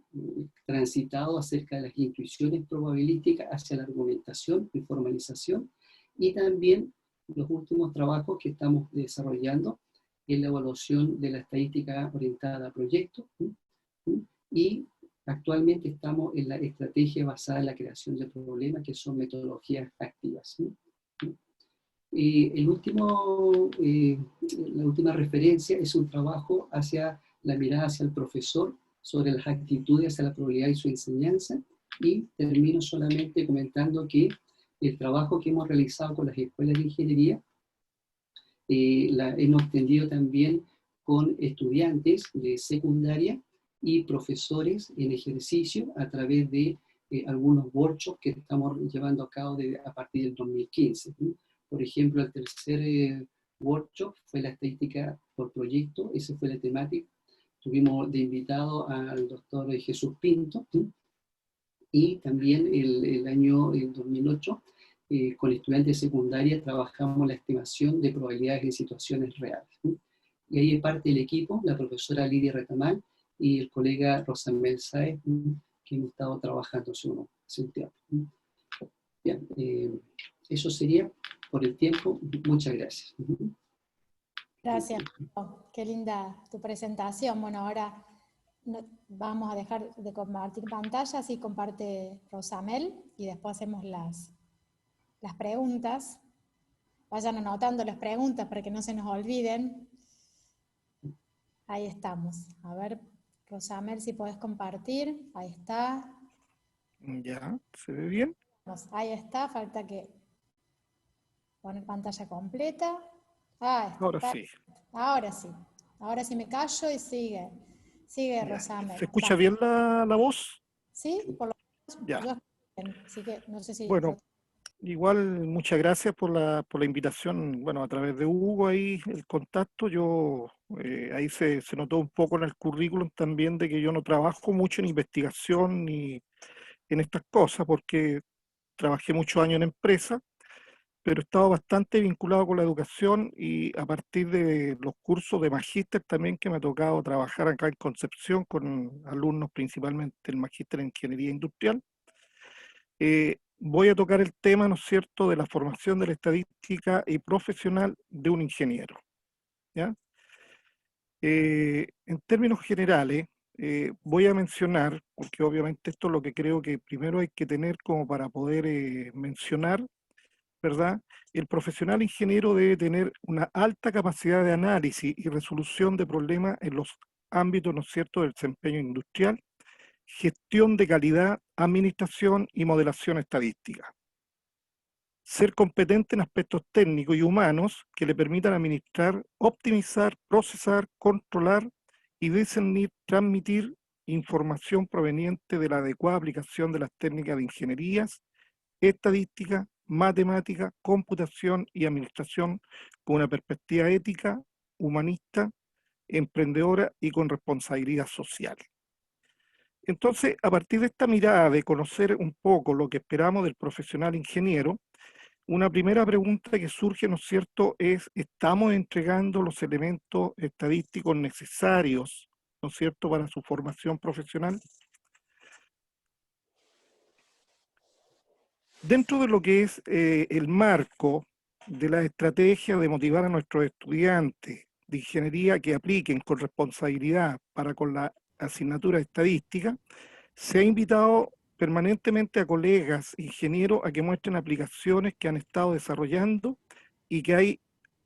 S1: transitado acerca de las intuiciones probabilísticas hacia la argumentación y formalización, y también los últimos trabajos que estamos desarrollando en la evaluación de la estadística orientada a proyectos, y actualmente estamos en la estrategia basada en la creación de problemas, que son metodologías activas. La última referencia es un trabajo hacia la mirada hacia el profesor, sobre las actitudes hacia la probabilidad y su enseñanza, y termino solamente comentando que el trabajo que hemos realizado con las escuelas de ingeniería hemos extendido también con estudiantes de secundaria y profesores en ejercicio a través de algunos workshops que estamos llevando a cabo a partir del 2015. ¿Sí? Por ejemplo, el tercer workshop fue la estadística por proyecto, esa fue la temática. Tuvimos de invitado al doctor Jesús Pinto, ¿sí? Y también el año 2008, con estudiantes de secundaria, trabajamos la estimación de probabilidades en situaciones reales. ¿Sí? Y ahí es parte del equipo, la profesora Lidia Retamal y el colega Rosamel Saez, que hemos estado trabajando hace un tiempo. Bien, eso sería por el tiempo. Muchas gracias.
S3: Gracias. Qué linda tu presentación. Bueno, ahora vamos a dejar de compartir pantalla, así comparte Rosamel y después hacemos las preguntas. Vayan anotando las preguntas para que no se nos olviden. Ahí estamos. A ver, Rosamel, si podés compartir. Ahí está.
S2: Ya, ¿se ve bien?
S3: Ahí está, falta que poner pantalla completa. Ah, está.
S2: Ahora sí.
S3: Ahora sí. Ahora sí me callo y sigue. Sigue,
S2: Ya.
S3: Rosamel.
S2: ¿Se escucha bien la voz?
S3: Sí, por lo
S2: Ya.
S3: menos yo bien. Así que no sé si...
S2: Bueno, igual muchas gracias por la invitación, bueno, a través de Hugo ahí, el contacto. Yo, ahí se notó un poco en el currículum también de que yo no trabajo mucho en investigación ni en estas cosas, porque trabajé muchos años en empresa, pero he estado bastante vinculado con la educación y a partir de los cursos de magíster también que me ha tocado trabajar acá en Concepción con alumnos principalmente del magíster en Ingeniería Industrial. Voy a tocar el tema, ¿no es cierto?, de la formación de la estadística y profesional de un ingeniero. ¿Ya? En términos generales, voy a mencionar, porque obviamente esto es lo que creo que primero hay que tener como para poder mencionar, ¿verdad? El profesional ingeniero debe tener una alta capacidad de análisis y resolución de problemas en los ámbitos, ¿no es cierto?, del desempeño industrial, gestión de calidad, administración y modelación estadística. Ser competente en aspectos técnicos y humanos que le permitan administrar, optimizar, procesar, controlar y discernir, transmitir información proveniente de la adecuada aplicación de las técnicas de ingenierías, estadística, matemática, computación y administración con una perspectiva ética, humanista, emprendedora y con responsabilidad social. Entonces, a partir de esta mirada de conocer un poco lo que esperamos del profesional ingeniero, una primera pregunta que surge, ¿no es cierto?, es, ¿estamos entregando los elementos estadísticos necesarios, ¿no es cierto?, para su formación profesional? Dentro de lo que es el marco de la estrategia de motivar a nuestros estudiantes de ingeniería que apliquen con responsabilidad para con la asignatura estadística, se ha invitado permanentemente a colegas ingenieros a que muestren aplicaciones que han estado desarrollando y que hay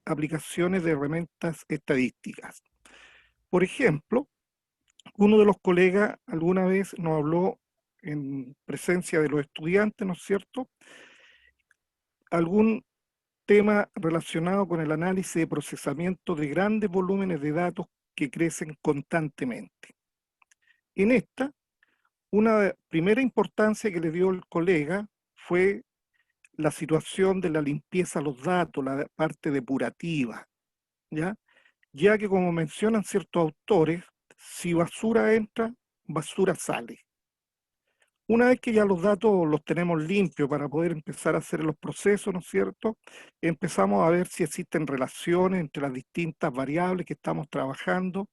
S2: aplicaciones de herramientas estadísticas. Por ejemplo, uno de los colegas alguna vez nos habló en presencia de los estudiantes, ¿no es cierto?, algún tema relacionado con el análisis de procesamiento de grandes volúmenes de datos que crecen constantemente. En esta, una primera importancia que le dio el colega fue la situación de la limpieza de los datos, la parte depurativa, ¿ya? Ya que como mencionan ciertos autores, si basura entra, basura sale. Una vez que ya los datos los tenemos limpios para poder empezar a hacer los procesos, ¿no es cierto?, empezamos a ver si existen relaciones entre las distintas variables que estamos trabajando,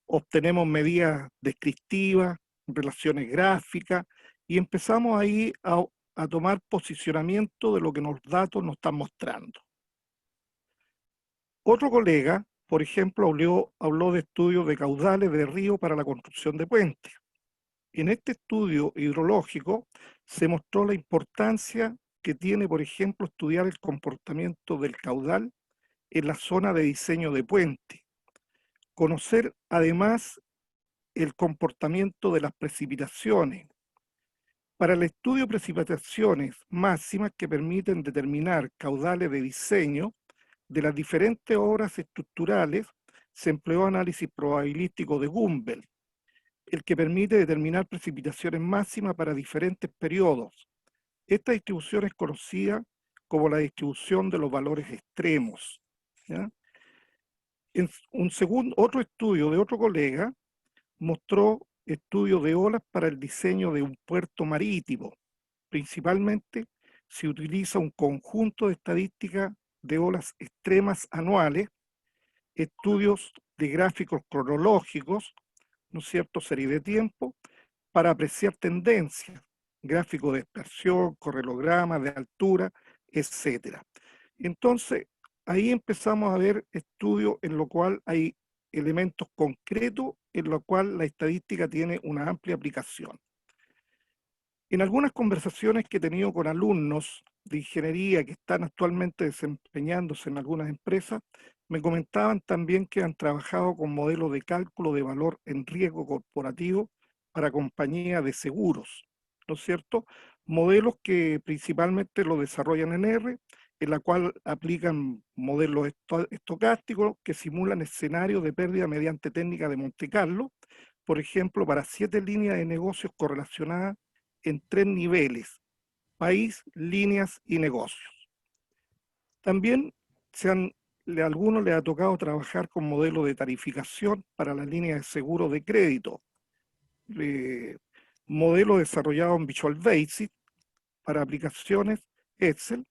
S2: obtenemos medidas descriptivas, relaciones gráficas, y empezamos ahí a tomar posicionamiento de lo que los datos nos están mostrando. Otro colega, por ejemplo, habló de estudios de caudales de río para la construcción de puentes. En este estudio hidrológico se mostró la importancia que tiene, por ejemplo, estudiar el comportamiento del caudal en la zona de diseño de puente. Conocer además el comportamiento de las precipitaciones. Para el estudio de precipitaciones máximas que permiten determinar caudales de diseño de las diferentes obras estructurales, se empleó análisis probabilístico de Gumbel, el que permite determinar precipitaciones máximas para diferentes periodos. Esta distribución es conocida como la distribución de los valores extremos, ¿ya? Otro estudio de otro colega mostró estudios de olas para el diseño de un puerto marítimo. Principalmente se utiliza un conjunto de estadísticas de olas extremas anuales, estudios de gráficos cronológicos, ¿no es cierto?, serie de tiempo, para apreciar tendencias, gráficos de dispersión, correlogramas de altura, etc. Entonces, ahí empezamos a ver estudios en lo cual hay elementos concretos en lo cual la estadística tiene una amplia aplicación. En algunas conversaciones que he tenido con alumnos de ingeniería que están actualmente desempeñándose en algunas empresas, me comentaban también que han trabajado con modelos de cálculo de valor en riesgo corporativo para compañías de seguros, ¿no es cierto? Modelos que principalmente lo desarrollan en R, en la cual aplican modelos estocásticos que simulan escenarios de pérdida mediante técnicas de Monte Carlo, por ejemplo, para 7 líneas de negocios correlacionadas en 3 niveles: país, líneas y negocios. También a algunos les ha tocado trabajar con modelos de tarificación para las líneas de seguro de crédito, modelo desarrollado en Visual Basic para aplicaciones Excel,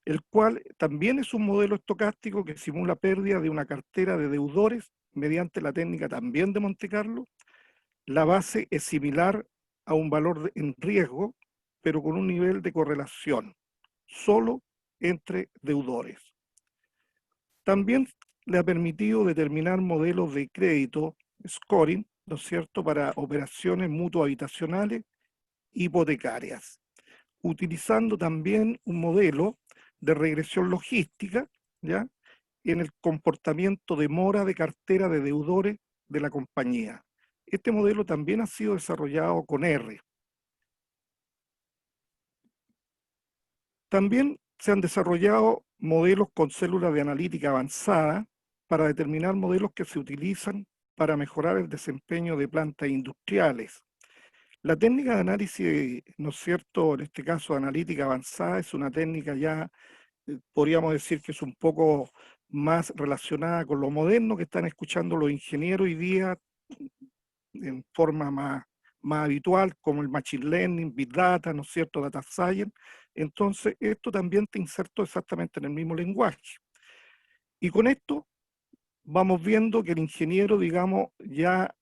S2: el cual también es un modelo estocástico que simula pérdida de una cartera de deudores mediante la técnica también de Monte Carlo. La base es similar a un valor en riesgo, pero con un nivel de correlación solo entre deudores. También le ha permitido determinar modelos de crédito, scoring, ¿no es cierto?, para operaciones mutuo-habitacionales hipotecarias, utilizando también un modelo de regresión logística, ¿ya?, en el comportamiento de mora de cartera de deudores de la compañía. Este modelo también ha sido desarrollado con R. También se han desarrollado modelos con células de analítica avanzada para determinar modelos que se utilizan para mejorar el desempeño de plantas industriales. La técnica de análisis, ¿no es cierto?, en este caso de analítica avanzada, es una técnica ya, podríamos decir que es un poco más relacionada con lo moderno que están escuchando los ingenieros hoy día en forma más habitual, como el Machine Learning, Big Data, ¿no es cierto?, Data Science. Entonces, esto también te inserto exactamente en el mismo lenguaje. Y con esto vamos viendo que el ingeniero, digamos, ya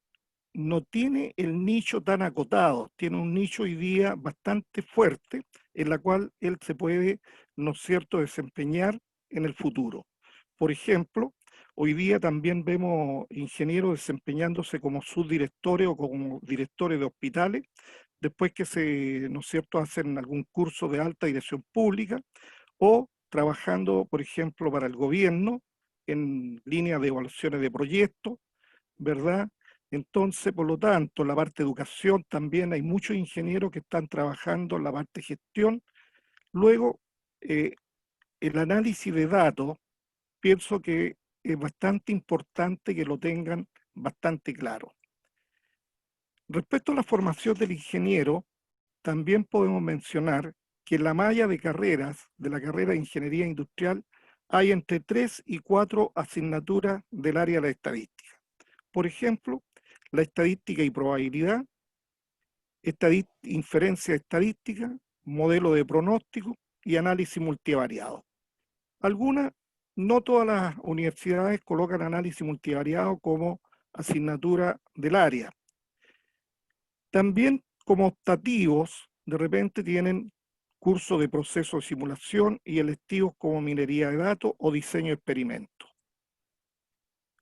S2: no tiene el nicho tan acotado, tiene un nicho hoy día bastante fuerte en la cual él se puede, ¿no es cierto?, desempeñar en el futuro. Por ejemplo, hoy día también vemos ingenieros desempeñándose como subdirectores o como directores de hospitales, después que ¿no es cierto?, hacen algún curso de alta dirección pública, o trabajando, por ejemplo, para el gobierno en líneas de evaluaciones de proyectos, ¿verdad? Entonces, por lo tanto, la parte de educación también hay muchos ingenieros que están trabajando en la parte de gestión. Luego, el análisis de datos, pienso que es bastante importante que lo tengan bastante claro. Respecto a la formación del ingeniero, también podemos mencionar que en la malla de carreras de la carrera de Ingeniería Industrial hay entre 3 y 4 asignaturas del área de la estadística. Por ejemplo, la estadística y probabilidad, inferencia estadística, modelo de pronóstico y análisis multivariado. No todas las universidades colocan análisis multivariado como asignatura del área. También como optativos, de repente tienen curso de proceso de simulación y electivos como minería de datos o diseño de experimentos.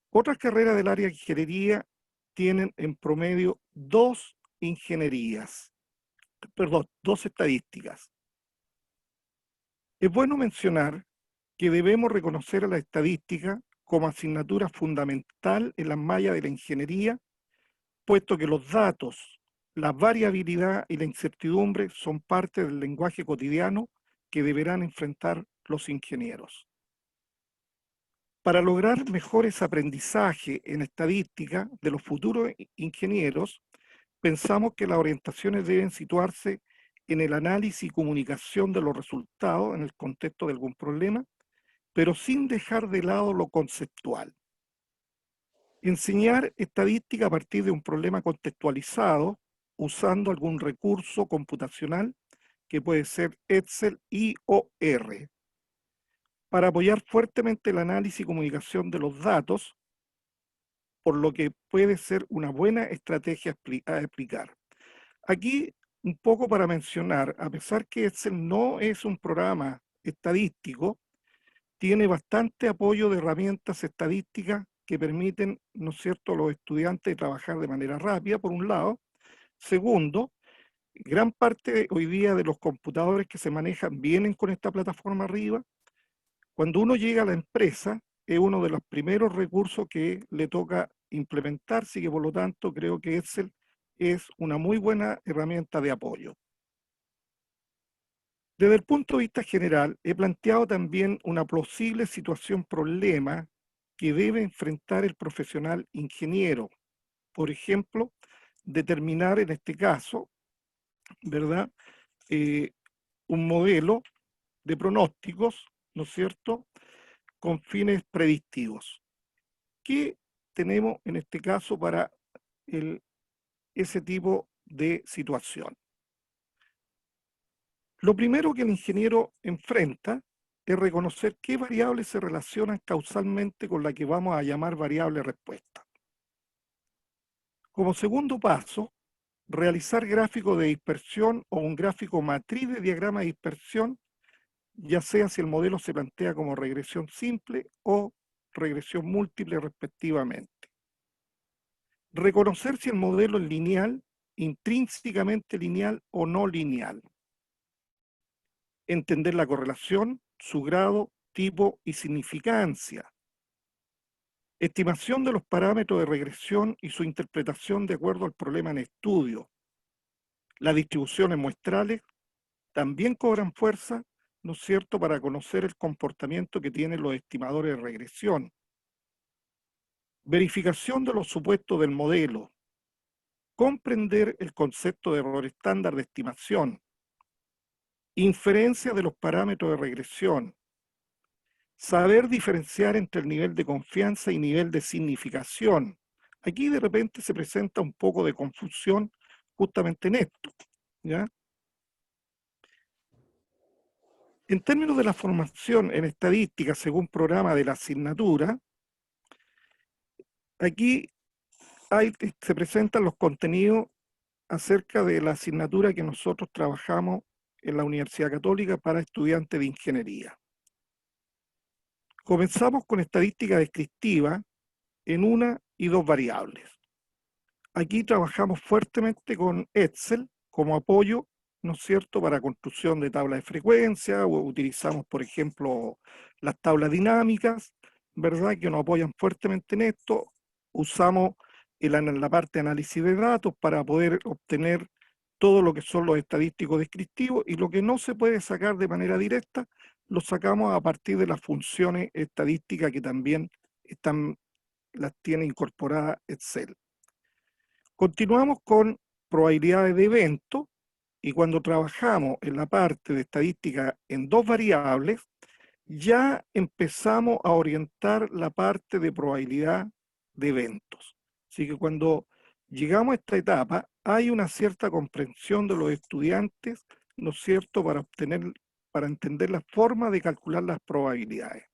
S2: Otras carreras del área de ingeniería tienen en promedio 2 estadísticas. Es bueno mencionar que debemos reconocer a la estadística como asignatura fundamental en las mallas de la ingeniería, puesto que los datos, la variabilidad y la incertidumbre son parte del lenguaje cotidiano que deberán enfrentar los ingenieros. Para lograr mejores aprendizajes en estadística de los futuros ingenieros, pensamos que las orientaciones deben situarse en el análisis y comunicación de los resultados en el contexto de algún problema, pero sin dejar de lado lo conceptual. Enseñar estadística a partir de un problema contextualizado, usando algún recurso computacional que puede ser Excel y o R, para apoyar fuertemente el análisis y comunicación de los datos, por lo que puede ser una buena estrategia a aplicar. Aquí, un poco para mencionar, a pesar que Excel no es un programa estadístico, tiene bastante apoyo de herramientas estadísticas que permiten, ¿no es cierto?, a los estudiantes trabajar de manera rápida, por un lado. Segundo, gran parte hoy día de los computadores que se manejan vienen con esta plataforma arriba. Cuando uno llega a la empresa, es uno de los primeros recursos que le toca implementarse y que por lo tanto creo que Excel es una muy buena herramienta de apoyo. Desde el punto de vista general, he planteado también una posible situación-problema que debe enfrentar el profesional ingeniero. Por ejemplo, determinar en este caso, ¿verdad?, un modelo de pronósticos, ¿no es cierto?, con fines predictivos. ¿Qué tenemos en este caso para ese tipo de situación? Lo primero que el ingeniero enfrenta es reconocer qué variables se relacionan causalmente con la que vamos a llamar variable respuesta. Como segundo paso, realizar gráfico de dispersión o un gráfico matriz de diagrama de dispersión, ya sea si el modelo se plantea como regresión simple o regresión múltiple respectivamente. Reconocer si el modelo es lineal, intrínsecamente lineal o no lineal. Entender la correlación, su grado, tipo y significancia. Estimación de los parámetros de regresión y su interpretación de acuerdo al problema en estudio. Las distribuciones muestrales también cobran fuerza, ¿no es cierto?, para conocer el comportamiento que tienen los estimadores de regresión. Verificación de los supuestos del modelo. Comprender el concepto de error estándar de estimación. Inferencia de los parámetros de regresión. Saber diferenciar entre el nivel de confianza y nivel de significación. Aquí de repente se presenta un poco de confusión justamente en esto, ¿ya? En términos de la formación en estadística según programa de la asignatura, aquí se presentan los contenidos acerca de la asignatura que nosotros trabajamos en la Universidad Católica para estudiantes de ingeniería. Comenzamos con estadística descriptiva en 1 y 2 variables. Aquí trabajamos fuertemente con Excel como apoyo, ¿no es cierto?, para construcción de tablas de frecuencia, o utilizamos, por ejemplo, las tablas dinámicas, ¿verdad?, que nos apoyan fuertemente en esto. Usamos en la parte de análisis de datos para poder obtener todo lo que son los estadísticos descriptivos, y lo que no se puede sacar de manera directa, lo sacamos a partir de las funciones estadísticas que también las tiene incorporadas Excel. Continuamos con probabilidades de eventos, y cuando trabajamos en la parte de estadística en 2 variables, ya empezamos a orientar la parte de probabilidad de eventos. Así que cuando llegamos a esta etapa, hay una cierta comprensión de los estudiantes, ¿no es cierto?, para entender la forma de calcular las probabilidades.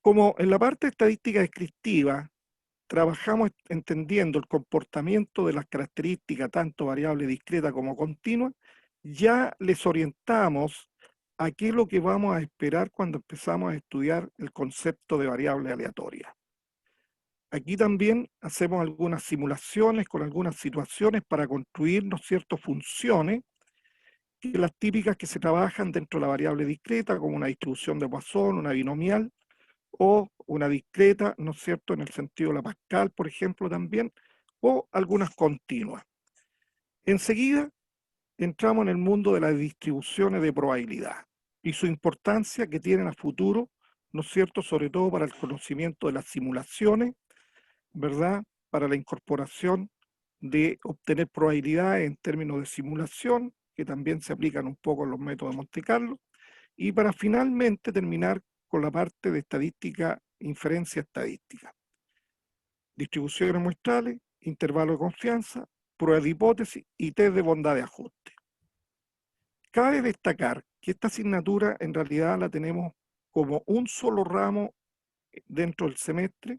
S2: Como en la parte de estadística descriptiva trabajamos entendiendo el comportamiento de las características, tanto variable discreta como continua, ya les orientamos a qué es lo que vamos a esperar cuando empezamos a estudiar el concepto de variable aleatoria. Aquí también hacemos algunas simulaciones con algunas situaciones para construir, ¿no es cierto?, funciones, que las típicas que se trabajan dentro de la variable discreta, como una distribución de Poisson, una binomial, o una discreta, ¿no es cierto?, en el sentido de la Pascal, por ejemplo, también, o algunas continuas. Enseguida entramos en el mundo de las distribuciones de probabilidad y su importancia que tienen a futuro, ¿no es cierto?, sobre todo para el conocimiento de las simulaciones, ¿verdad?, para la incorporación de obtener probabilidades en términos de simulación, que también se aplican un poco en los métodos de Monte Carlo, y para finalmente terminar con la parte de estadística, inferencia estadística. Distribuciones muestrales, intervalo de confianza, pruebas de hipótesis y test de bondad de ajuste. Cabe destacar que esta asignatura en realidad la tenemos como un solo ramo dentro del semestre,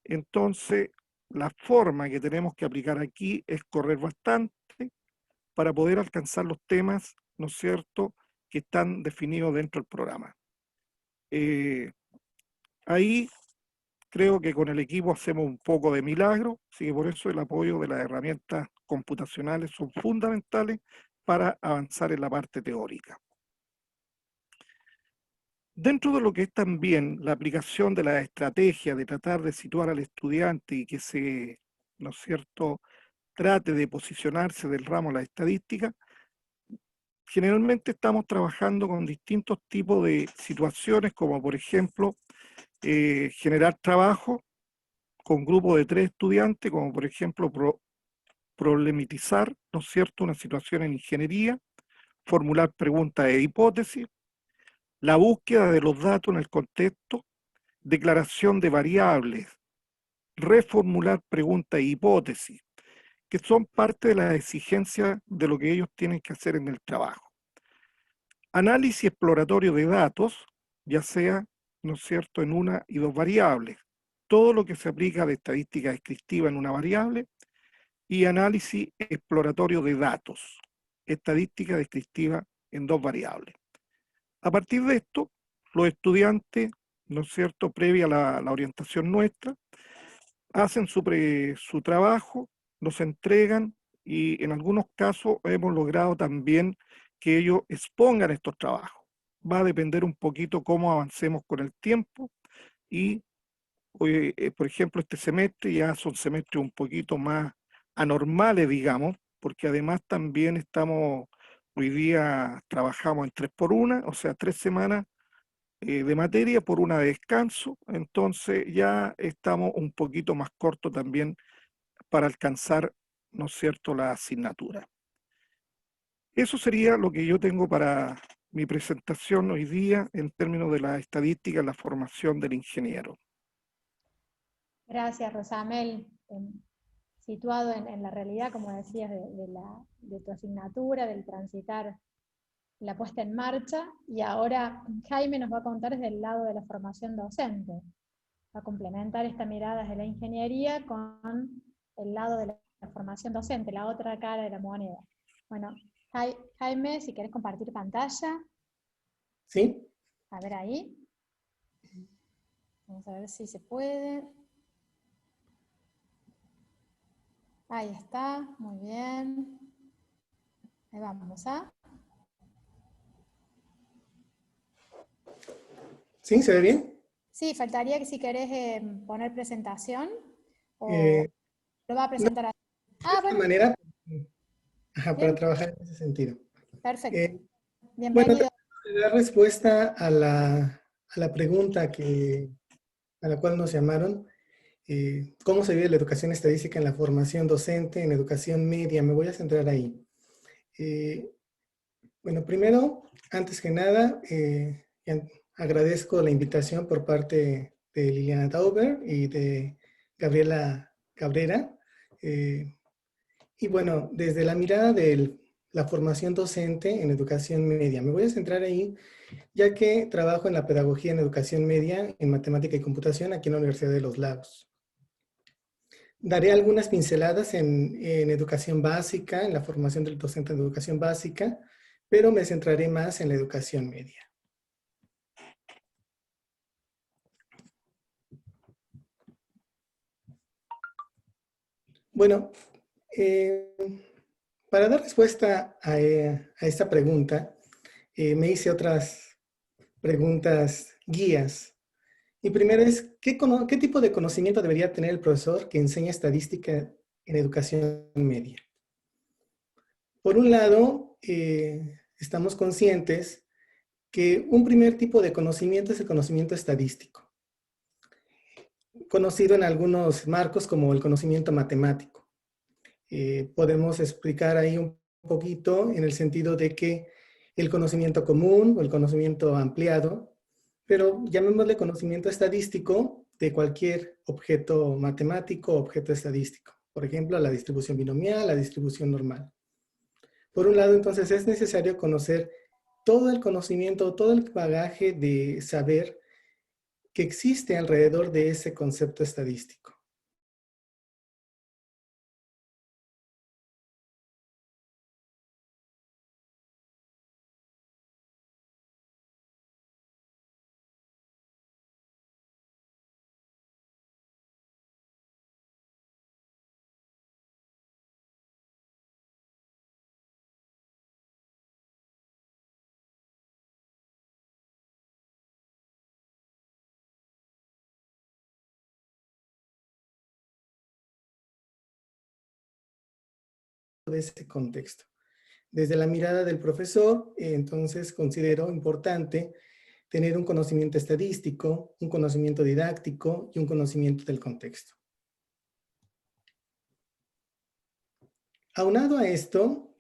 S2: entonces la forma que tenemos que aplicar aquí es correr bastante para poder alcanzar los temas, ¿no es cierto?, que están definidos dentro del programa. Ahí creo que con el equipo hacemos un poco de milagro, así que por eso el apoyo de las herramientas computacionales son fundamentales para avanzar en la parte teórica. Dentro de lo que es también la aplicación de la estrategia de tratar de situar al estudiante y que se, ¿no es cierto?, trate de posicionarse del ramo de la estadística, generalmente estamos trabajando con distintos tipos de situaciones, como por ejemplo, generar trabajo con grupos de 3 estudiantes, como por ejemplo problematizar, ¿no es cierto?, una situación en ingeniería, formular preguntas e hipótesis, la búsqueda de los datos en el contexto, declaración de variables, reformular preguntas e hipótesis, que son parte de las exigencias de lo que ellos tienen que hacer en el trabajo. Análisis exploratorio de datos, ya sea, ¿no es cierto?, en una y dos variables. Todo lo que se aplica de estadística descriptiva en una variable y análisis exploratorio de datos, estadística descriptiva en dos variables. A partir de esto, los estudiantes, ¿no es cierto?, previa a la orientación nuestra, hacen su trabajo, nos entregan y en algunos casos hemos logrado también que ellos expongan estos trabajos. Va a depender un poquito cómo avancemos con el tiempo y, por ejemplo, este semestre ya son semestres un poquito más anormales, digamos, porque además también hoy día trabajamos en 3x1, o sea, 3 semanas de materia por una de descanso, entonces ya estamos un poquito más cortos también para alcanzar, ¿no es cierto?, la asignatura. Eso sería lo que yo tengo para mi presentación hoy día en términos de la estadística en la formación del ingeniero.
S3: Gracias, Rosamel. Situado en la realidad, como decías, de tu asignatura, del transitar la puesta en marcha, y ahora Jaime nos va a contar desde el lado de la formación docente. Va a complementar esta mirada de la ingeniería con el lado de la formación docente, la otra cara de la moneda. Bueno, Jaime, si querés compartir pantalla.
S6: ¿Sí?
S3: A ver ahí. Vamos a ver si se puede. Ahí está, muy bien. Ahí vamos, ¿ah?
S6: ¿Sí? ¿Se ve bien?
S3: Sí, faltaría que si querés poner presentación, o lo va a
S6: No,
S3: presentar así.
S6: de
S3: Ah,
S6: esta
S3: bueno,
S6: manera, para
S3: bien,
S6: trabajar en ese sentido.
S3: perfecto.
S6: Bueno,
S3: Bienvenido.
S6: trato de dar respuesta a la pregunta a la cual nos llamaron. ¿Cómo se vive la educación estadística en la formación docente, en educación media? Me voy a centrar ahí. Bueno, primero, antes que nada, agradezco la invitación por parte de Liliana Tauber y de Gabriela Cabrera. Y bueno, desde la mirada de la formación docente en educación media, me voy a centrar ahí, ya que trabajo en la pedagogía en educación media, en matemática y computación, aquí en la Universidad de Los Lagos. Daré algunas pinceladas en educación básica, en la formación del docente en educación básica, pero me centraré más en la educación media. Bueno, para dar respuesta a esta pregunta, me hice otras preguntas guías Y primero es, ¿qué tipo de conocimiento debería tener el profesor que enseña estadística en educación media? Por un lado, estamos conscientes que un primer tipo de conocimiento es el conocimiento estadístico, conocido en algunos marcos como el conocimiento matemático. Podemos explicar ahí un poquito en el sentido de que el conocimiento común o el conocimiento ampliado, pero llamémosle conocimiento estadístico de cualquier objeto matemático o objeto estadístico. Por ejemplo, la distribución binomial, la distribución normal. Por un lado, entonces, es necesario conocer todo el conocimiento, todo el bagaje de saber que existe alrededor de ese concepto estadístico. De ese contexto. Desde la mirada del profesor, entonces considero importante tener un conocimiento estadístico, un conocimiento didáctico y un conocimiento del contexto. Aunado a esto,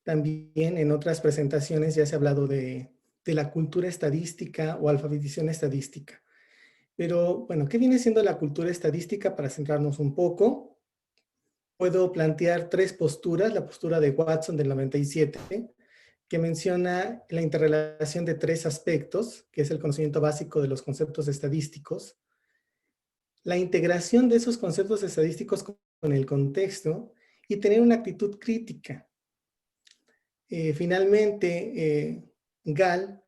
S6: también en otras presentaciones ya se ha hablado de la cultura estadística o alfabetización estadística. Pero bueno, ¿qué viene siendo la cultura estadística? Para centrarnos un poco, puedo plantear tres posturas. La postura de Watson del 97, que menciona la interrelación de tres aspectos, que es el conocimiento básico de los conceptos estadísticos, la integración de esos conceptos estadísticos con el contexto y tener una actitud crítica. Finalmente, Gall,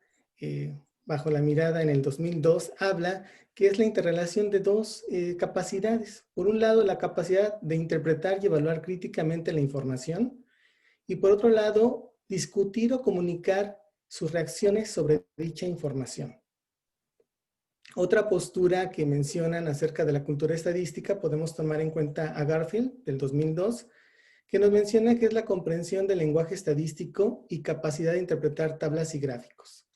S6: bajo la mirada en el 2002, habla que es la interrelación de dos capacidades. Por un lado, la capacidad de interpretar y evaluar críticamente la información, y por otro lado, discutir o comunicar sus reacciones sobre dicha información. Otra postura que mencionan acerca de la cultura estadística, podemos tomar en cuenta a Garfield, del 2002, que nos menciona que es la comprensión del lenguaje estadístico y capacidad de interpretar tablas y gráficos.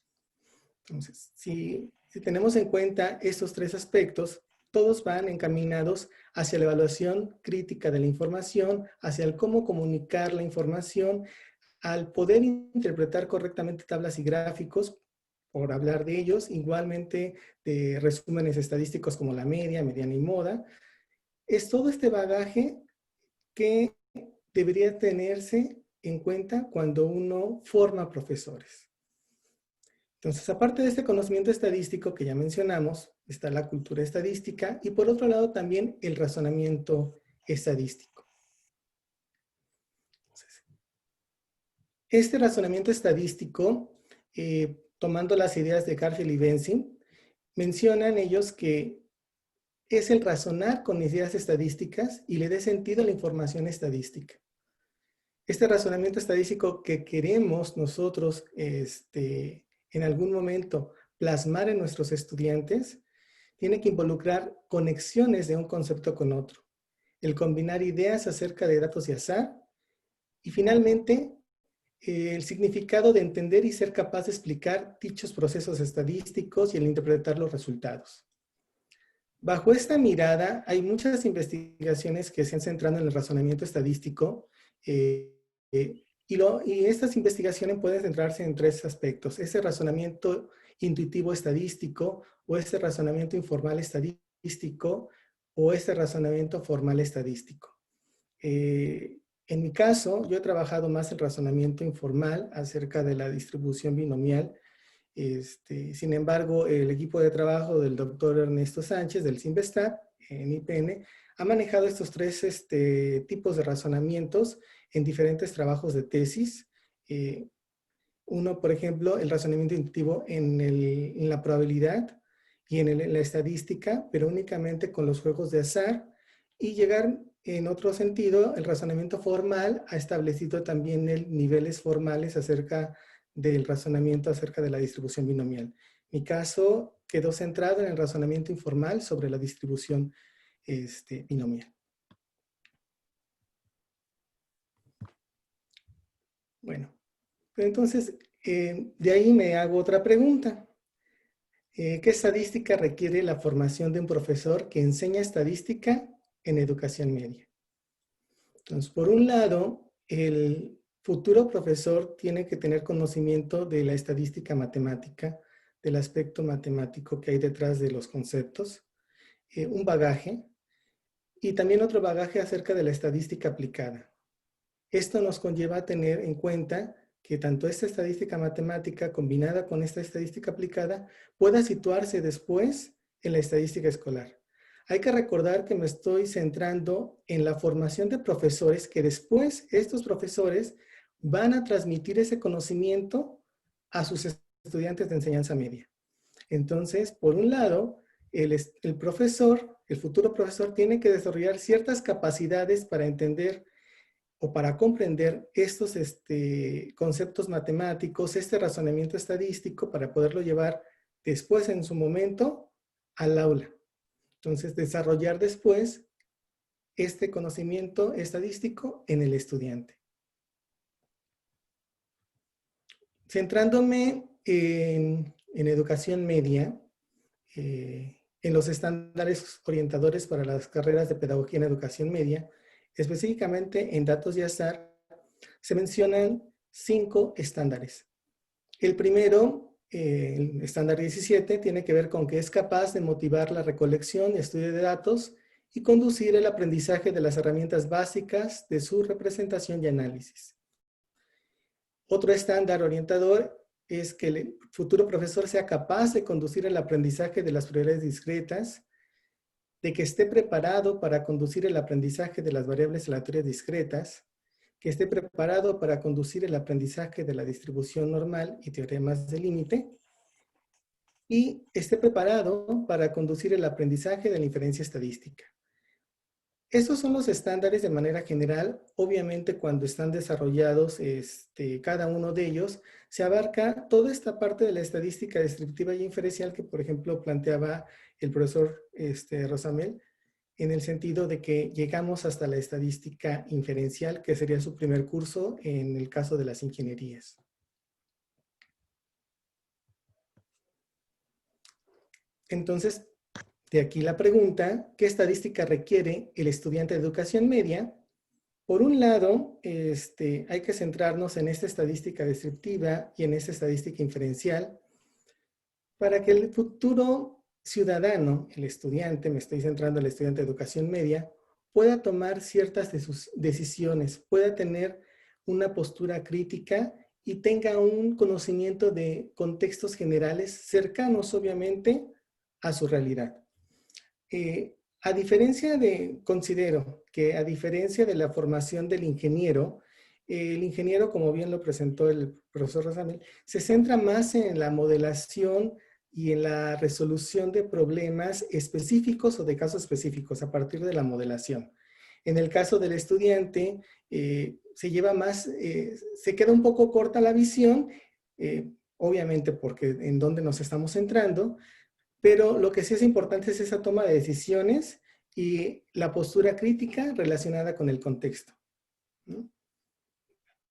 S6: Entonces, si tenemos en cuenta estos tres aspectos, todos van encaminados hacia la evaluación crítica de la información, hacia el cómo comunicar la información, al poder interpretar correctamente tablas y gráficos, por hablar de ellos, igualmente de resúmenes estadísticos como la media, mediana y moda. Es todo este bagaje que debería tenerse en cuenta cuando uno forma profesores. Entonces, aparte de este conocimiento estadístico que ya mencionamos, está la cultura estadística y por otro lado también el razonamiento estadístico. Entonces, este razonamiento estadístico, tomando las ideas de Garfield y Benson, mencionan ellos que es el razonar con ideas estadísticas y le dé sentido a la información estadística. Este razonamiento estadístico que queremos nosotros en algún momento plasmar en nuestros estudiantes, tiene que involucrar conexiones de un concepto con otro, el combinar ideas acerca de datos y azar, y finalmente el significado de entender y ser capaz de explicar dichos procesos estadísticos y el interpretar los resultados. Bajo esta mirada, hay muchas investigaciones que se han centrado en el razonamiento estadístico, y estas investigaciones pueden centrarse en tres aspectos: ese razonamiento intuitivo estadístico, o ese razonamiento informal estadístico, o ese razonamiento formal estadístico. En mi caso, yo he trabajado más el razonamiento informal acerca de la distribución binomial. Sin embargo, el equipo de trabajo del doctor Ernesto Sánchez del CIMBESTAT en IPN ha manejado estos tres tipos de razonamientos en diferentes trabajos de tesis. Uno, por ejemplo, el razonamiento intuitivo en la probabilidad y en la estadística, pero únicamente con los juegos de azar, y llegar en otro sentido, el razonamiento formal ha establecido también niveles formales acerca del razonamiento acerca de la distribución binomial. Mi caso quedó centrado en el razonamiento informal sobre la distribución binomial. Bueno, entonces, de ahí me hago otra pregunta. ¿Qué estadística requiere la formación de un profesor que enseña estadística en educación media? Entonces, por un lado, el futuro profesor tiene que tener conocimiento de la estadística matemática, del aspecto matemático que hay detrás de los conceptos, un bagaje, y también otro bagaje acerca de la estadística aplicada. Esto nos conlleva a tener en cuenta que tanto esta estadística matemática combinada con esta estadística aplicada pueda situarse después en la estadística escolar. Hay que recordar que me estoy centrando en la formación de profesores que después estos profesores van a transmitir ese conocimiento a sus estudiantes de enseñanza media. Entonces, por un lado, el profesor, el futuro profesor, tiene que desarrollar ciertas capacidades para entender o para comprender estos conceptos matemáticos, este razonamiento estadístico, para poderlo llevar después en su momento al aula. Entonces, desarrollar después este conocimiento estadístico en el estudiante. Centrándome en educación media, en los estándares orientadores para las carreras de pedagogía en educación media, específicamente en datos y azar, se mencionan 5 estándares. El primero, el estándar 17, tiene que ver con que es capaz de motivar la recolección y estudio de datos y conducir el aprendizaje de las herramientas básicas de su representación y análisis. Otro estándar orientador es que el futuro profesor sea capaz de conducir el aprendizaje de las probabilidades discretas, de que esté preparado para conducir el aprendizaje de las variables aleatorias discretas, que esté preparado para conducir el aprendizaje de la distribución normal y teoremas de límite, y esté preparado para conducir el aprendizaje de la inferencia estadística. Estos son los estándares de manera general. Obviamente, cuando están desarrollados cada uno de ellos, se abarca toda esta parte de la estadística descriptiva y inferencial que, por ejemplo, planteaba el profesor Rosamel, en el sentido de que llegamos hasta la estadística inferencial, que sería su primer curso en el caso de las ingenierías. Entonces, de aquí la pregunta, ¿qué estadística requiere el estudiante de educación media? Por un lado, hay que centrarnos en esta estadística descriptiva y en esta estadística inferencial para que el futuro ciudadano, el estudiante, me estoy centrando en el estudiante de educación media, pueda tomar ciertas de sus decisiones, pueda tener una postura crítica y tenga un conocimiento de contextos generales cercanos, obviamente, a su realidad. Considero que a diferencia de la formación del ingeniero, el ingeniero, como bien lo presentó el profesor Rosamel, se centra más en la modelación y en la resolución de problemas específicos o de casos específicos a partir de la modelación. En el caso del estudiante, se queda un poco corta la visión, obviamente porque en dónde nos estamos centrando, pero lo que sí es importante es esa toma de decisiones y la postura crítica relacionada con el contexto, ¿no?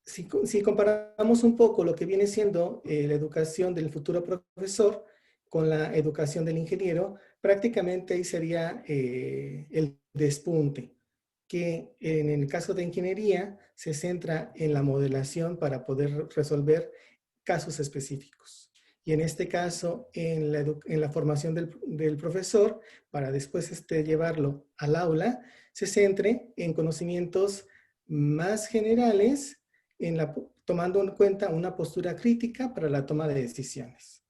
S6: Si comparamos un poco lo que viene siendo la educación del futuro profesor con la educación del ingeniero, prácticamente ahí sería el despunte, que en el caso de ingeniería se centra en la modelación para poder resolver casos específicos. Y en este caso, en la formación del profesor, para después llevarlo al aula, se centre en conocimientos más generales, tomando en cuenta una postura crítica para la toma de decisiones.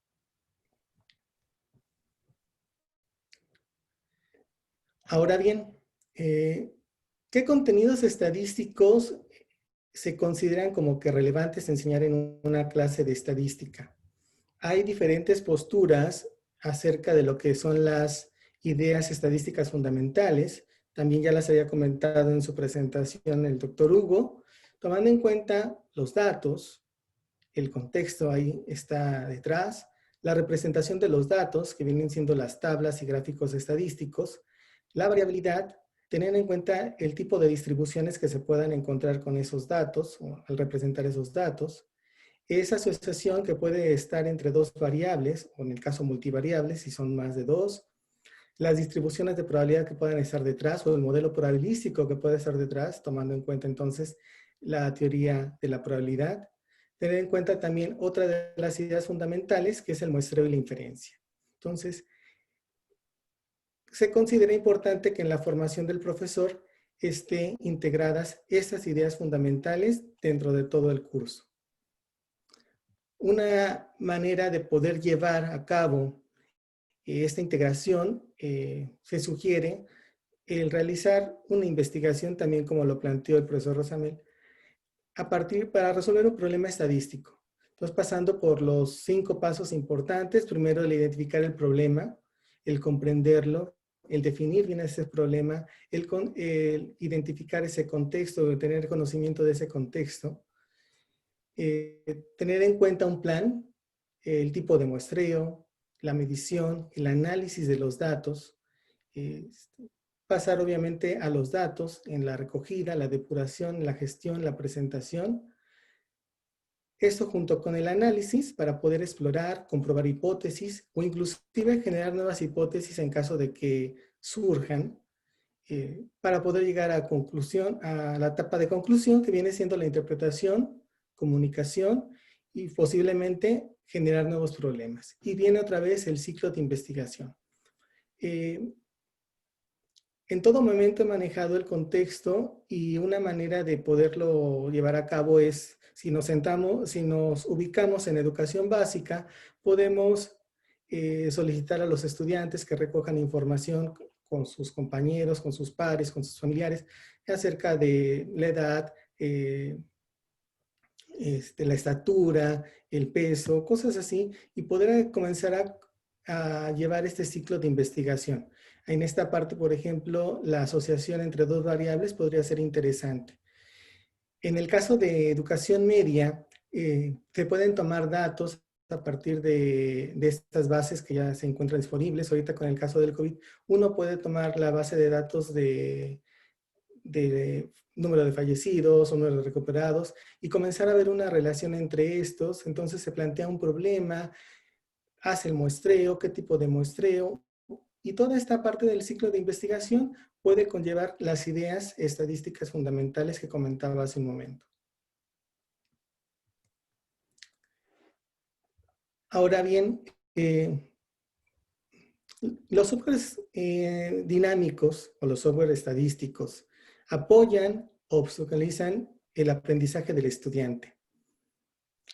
S6: Ahora bien, ¿qué contenidos estadísticos se consideran como que relevantes enseñar en una clase de estadística? Hay diferentes posturas acerca de lo que son las ideas estadísticas fundamentales. También ya las había comentado en su presentación el doctor Hugo, tomando en cuenta los datos, el contexto ahí está detrás, la representación de los datos, que vienen siendo las tablas y gráficos estadísticos, la variabilidad, teniendo en cuenta el tipo de distribuciones que se puedan encontrar con esos datos, o al representar esos datos, esa asociación que puede estar entre dos variables, o en el caso multivariables, si son más de dos, las distribuciones de probabilidad que puedan estar detrás, o el modelo probabilístico que puede estar detrás, tomando en cuenta entonces la teoría de la probabilidad. Tener en cuenta también otra de las ideas fundamentales, que es el muestreo y la inferencia. Entonces, se considera importante que en la formación del profesor estén integradas estas ideas fundamentales dentro de todo el curso. Una manera de poder llevar a cabo esta integración se sugiere el realizar una investigación, también como lo planteó el profesor Rosamel, para resolver un problema estadístico. Entonces, pasando por los 5 pasos importantes, primero el identificar el problema, el comprenderlo, el definir bien ese problema, el identificar ese contexto, el tener conocimiento de ese contexto, tener en cuenta un plan, el tipo de muestreo, la medición, el análisis de los datos, pasar obviamente a los datos en la recogida, la depuración, la gestión, la presentación. Esto junto con el análisis para poder explorar, comprobar hipótesis o inclusive generar nuevas hipótesis en caso de que surjan, para poder llegar a la etapa de conclusión, que viene siendo la interpretación, comunicación y posiblemente generar nuevos problemas. Y viene otra vez el ciclo de investigación. En todo momento he manejado el contexto y una manera de poderlo llevar a cabo es, si nos ubicamos en educación básica, podemos solicitar a los estudiantes que recojan información con sus compañeros, con sus pares, con sus familiares, acerca de la edad, la estatura, el peso, cosas así, y poder comenzar a llevar este ciclo de investigación. En esta parte, por ejemplo, la asociación entre dos variables podría ser interesante. En el caso de educación media, se pueden tomar datos a partir de estas bases que ya se encuentran disponibles. Ahorita con el caso del COVID, uno puede tomar la base de datos de número de fallecidos o número de recuperados y comenzar a ver una relación entre estos. Entonces se plantea un problema, hace el muestreo, qué tipo de muestreo, y toda esta parte del ciclo de investigación puede conllevar las ideas estadísticas fundamentales que comentaba hace un momento. Ahora bien, los softwares dinámicos o los softwares estadísticos apoyan o obstaculizan el aprendizaje del estudiante.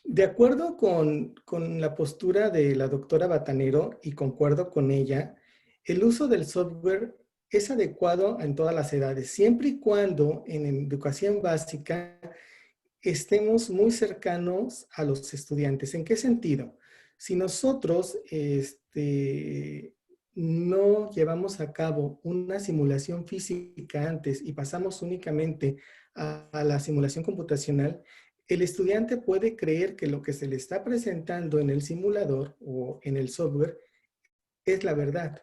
S6: De acuerdo con la postura de la doctora Batanero, y concuerdo con ella, el uso del software es adecuado en todas las edades, siempre y cuando en educación básica estemos muy cercanos a los estudiantes. ¿En qué sentido? Si nosotros no llevamos a cabo una simulación física antes y pasamos únicamente a la simulación computacional, el estudiante puede creer que lo que se le está presentando en el simulador o en el software es la verdad.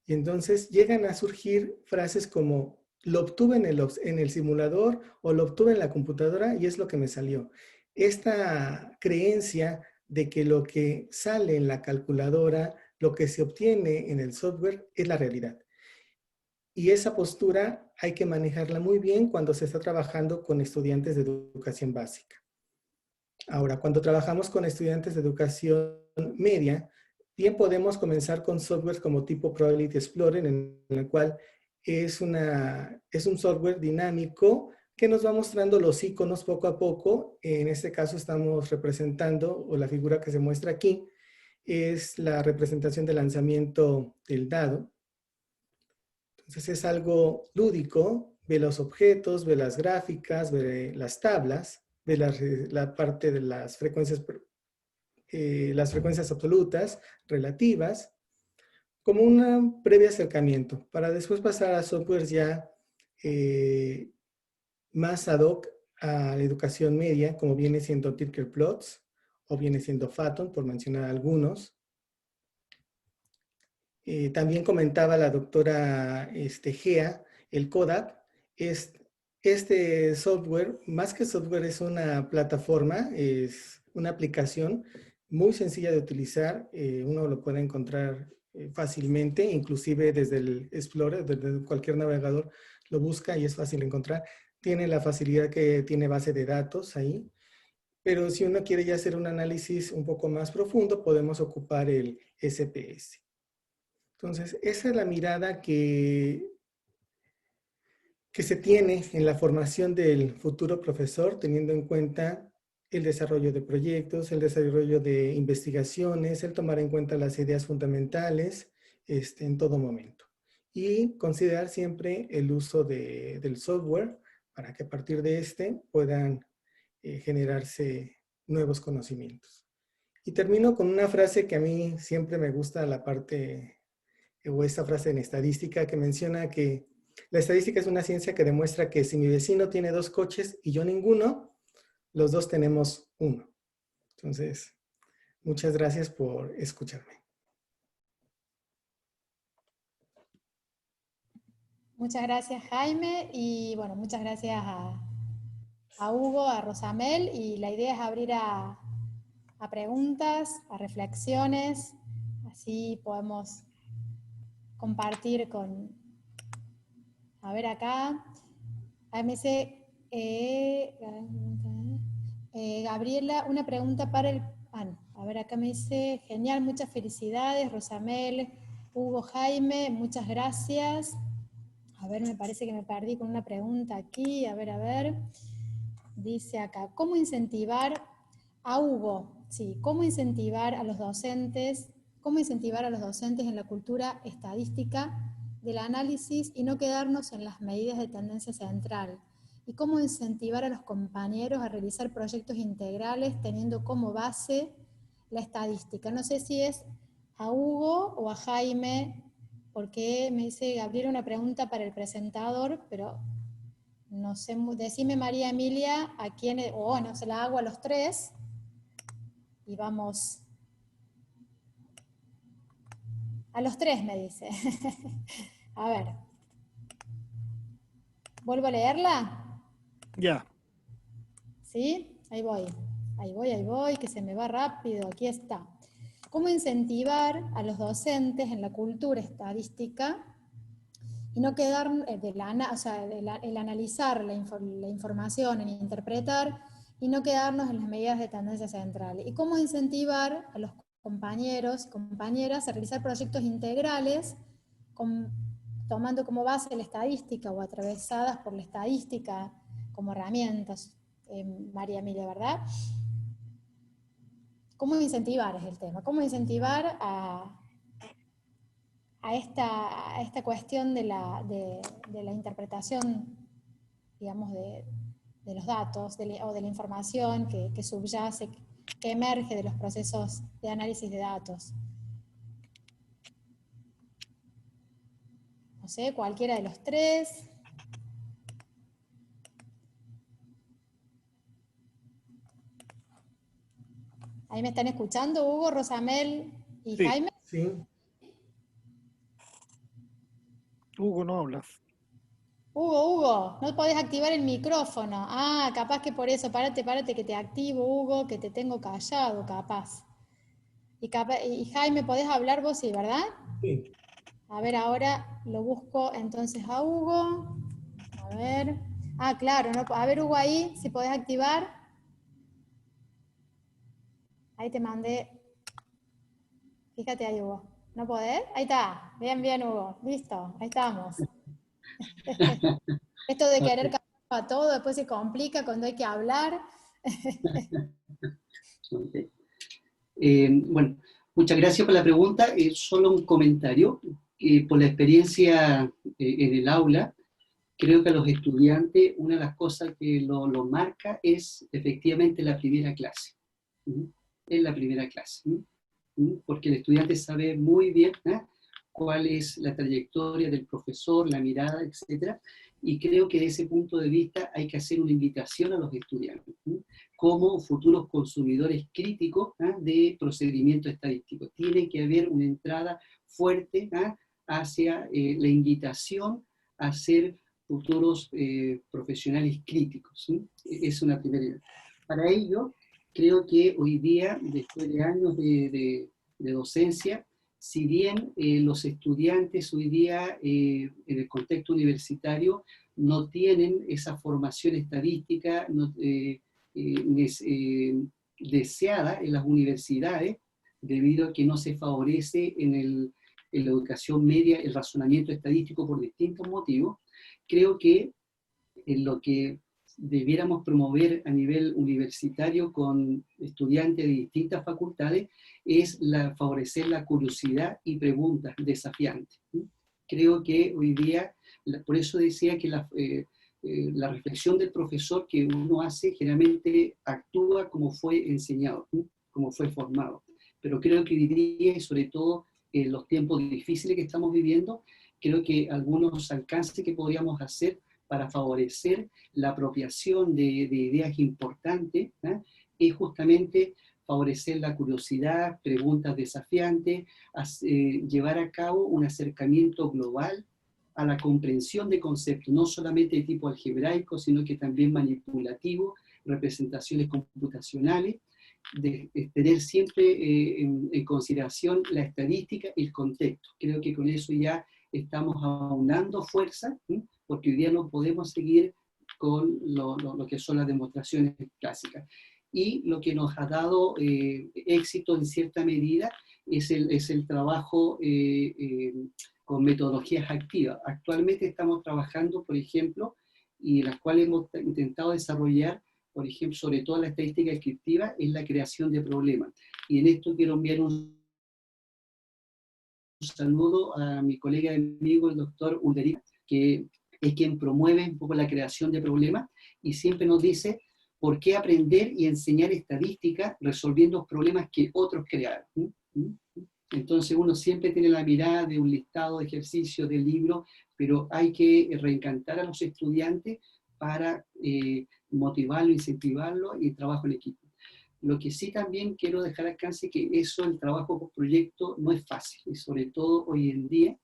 S6: Y entonces llegan a surgir frases como lo obtuve en el simulador o lo obtuve en la computadora y es lo que me salió. Esta creencia de que lo que sale en la calculadora, lo que se obtiene en el software es la realidad. Y esa postura hay que manejarla muy bien cuando se está trabajando con estudiantes de educación básica. Ahora, cuando trabajamos con estudiantes de educación media, bien podemos comenzar con softwares como tipo Probability Explorer, en el cual es un software dinámico que nos va mostrando los iconos poco a poco. En este caso estamos representando, o la figura que se muestra aquí, es la representación del lanzamiento del dado. Entonces es algo lúdico, ve los objetos, ve las gráficas, ve las tablas, ve la parte de las frecuencias absolutas, relativas, como un previo acercamiento, para después pasar a softwares ya más ad hoc a la educación media, como viene siendo Tinkerplots o viene siendo Phathom, por mencionar algunos. También comentaba la doctora Gea, el CODAP, este software, más que software, es una plataforma, es una aplicación muy sencilla de utilizar. Uno lo puede encontrar fácilmente, inclusive desde el Explorer, desde cualquier navegador lo busca y es fácil de encontrar. Tiene la facilidad que tiene base de datos ahí, pero si uno quiere ya hacer un análisis un poco más profundo, podemos ocupar el SPS. Entonces, esa es la mirada que se tiene en la formación del futuro profesor, teniendo en cuenta el desarrollo de proyectos, el desarrollo de investigaciones, el tomar en cuenta las ideas fundamentales en todo momento. Y considerar siempre el uso del software para que a partir de puedan generarse nuevos conocimientos. Y termino con una frase que a mí siempre me gusta, la parte, o esta frase en estadística que menciona que la estadística es una ciencia que demuestra que si mi vecino tiene 2 coches y yo ninguno, los 2 tenemos 1. Entonces, muchas gracias por escucharme.
S3: Muchas gracias, Jaime, y bueno, muchas gracias a Hugo, a Rosamel, y la idea es abrir a preguntas, a reflexiones, así podemos compartir con... A ver acá, AMC, Gabriela, una pregunta para el... a ver, acá me dice, genial, muchas felicidades, Rosamel, Hugo, Jaime, muchas gracias. A ver, me parece que me perdí con una pregunta aquí, a ver. Dice acá, ¿cómo incentivar a Hugo? Sí, ¿cómo incentivar a los docentes en la cultura estadística del análisis y no quedarnos en las medidas de tendencia central? ¿Y cómo incentivar a los compañeros a realizar proyectos integrales teniendo como base la estadística? No sé si es a Hugo o a Jaime, porque me dice Gabriel una pregunta para el presentador, pero no sé, decime María Emilia a quién, o bueno, se la hago a los 3 y vamos. A los 3 me dice. A ver. ¿Vuelvo a leerla?
S2: Ya.
S3: ¿Sí? Ahí voy, que se me va rápido, aquí está. ¿Cómo incentivar a los docentes en la cultura estadística y no quedar, el analizar la información, en interpretar, y no quedarnos en las medidas de tendencia central? ¿Y cómo incentivar a los compañeros y compañeras a realizar proyectos integrales tomando como base la estadística o atravesadas por la estadística como herramientas? María Emilia, ¿verdad? ¿Cómo incentivar es el tema? ¿Cómo incentivar a esta cuestión de la interpretación, digamos, de los datos o de la información que subyace, que emerge de los procesos de análisis de datos? No sé, cualquiera de los 3. ¿Ahí me están escuchando, Hugo, Rosamel y
S2: Sí.
S3: Jaime?
S6: Sí.
S2: Hugo, no hablas.
S3: Hugo, no podés activar el micrófono. Ah, capaz que por eso, párate que te activo, Hugo, que te tengo callado, capaz. Y Jaime, ¿podés hablar vos? Sí, ¿verdad?
S6: Sí.
S3: A ver, ahora lo busco entonces a Hugo. A ver. Ah, claro, no, a ver, Hugo, ahí, si podés activar. Ahí te mandé. Fíjate ahí, Hugo. ¿No podés? Ahí está. Bien, Hugo. Listo, ahí estamos. Esto de querer cambiar a todo, después se complica cuando hay que hablar.
S1: Okay. Bueno, muchas gracias por la pregunta. Solo un comentario. Por la experiencia en el aula, creo que a los estudiantes una de las cosas que lo marca es efectivamente la primera clase. Es la primera clase. Porque el estudiante sabe muy bien cuál es la trayectoria del profesor, la mirada, etc. Y creo que desde ese punto de vista hay que hacer una invitación a los estudiantes, como futuros consumidores críticos de procedimientos estadísticos. Tiene que haber una entrada fuerte hacia la invitación a ser futuros profesionales críticos. Es una primera idea. Para ello, creo que hoy día, después de años de docencia, si bien los estudiantes hoy día en el contexto universitario no tienen esa formación estadística deseada en las universidades, debido a que no se favorece en la educación media el razonamiento estadístico por distintos motivos, creo que en lo que debiéramos promover a nivel universitario con estudiantes de distintas facultades es favorecer la curiosidad y preguntas desafiantes. Creo que hoy día, por eso decía que la reflexión del profesor que uno hace generalmente actúa como fue enseñado, como fue formado. Pero creo que hoy día, y sobre todo en los tiempos difíciles que estamos viviendo, creo que algunos alcances que podríamos hacer para favorecer la apropiación de ideas importantes, es justamente favorecer la curiosidad, preguntas desafiantes, llevar a cabo un acercamiento global a la comprensión de conceptos, no solamente de tipo algebraico, sino que también manipulativo, representaciones computacionales, de tener siempre en consideración la estadística y el contexto. Creo que con eso ya estamos aunando fuerza, porque hoy día no podemos seguir con lo que son las demostraciones clásicas. Y lo que nos ha dado éxito en cierta medida es el trabajo con metodologías activas. Actualmente estamos trabajando, por ejemplo, y las cuales hemos intentado desarrollar, por ejemplo, sobre todo la estadística descriptiva, es la creación de problemas. Y en esto quiero enviar un saludo a mi colega y amigo, el doctor Ulderich, que es quien promueve un poco la creación de problemas y siempre nos dice por qué aprender y enseñar estadística resolviendo problemas que otros crearon. Entonces uno siempre tiene la mirada de un listado de ejercicios, de libros, pero hay que reencantar a los estudiantes para motivarlo, incentivarlo y el trabajo en equipo. Lo que sí también quiero dejar al alcance que eso, el trabajo por proyecto, no es fácil, y sobre todo hoy en día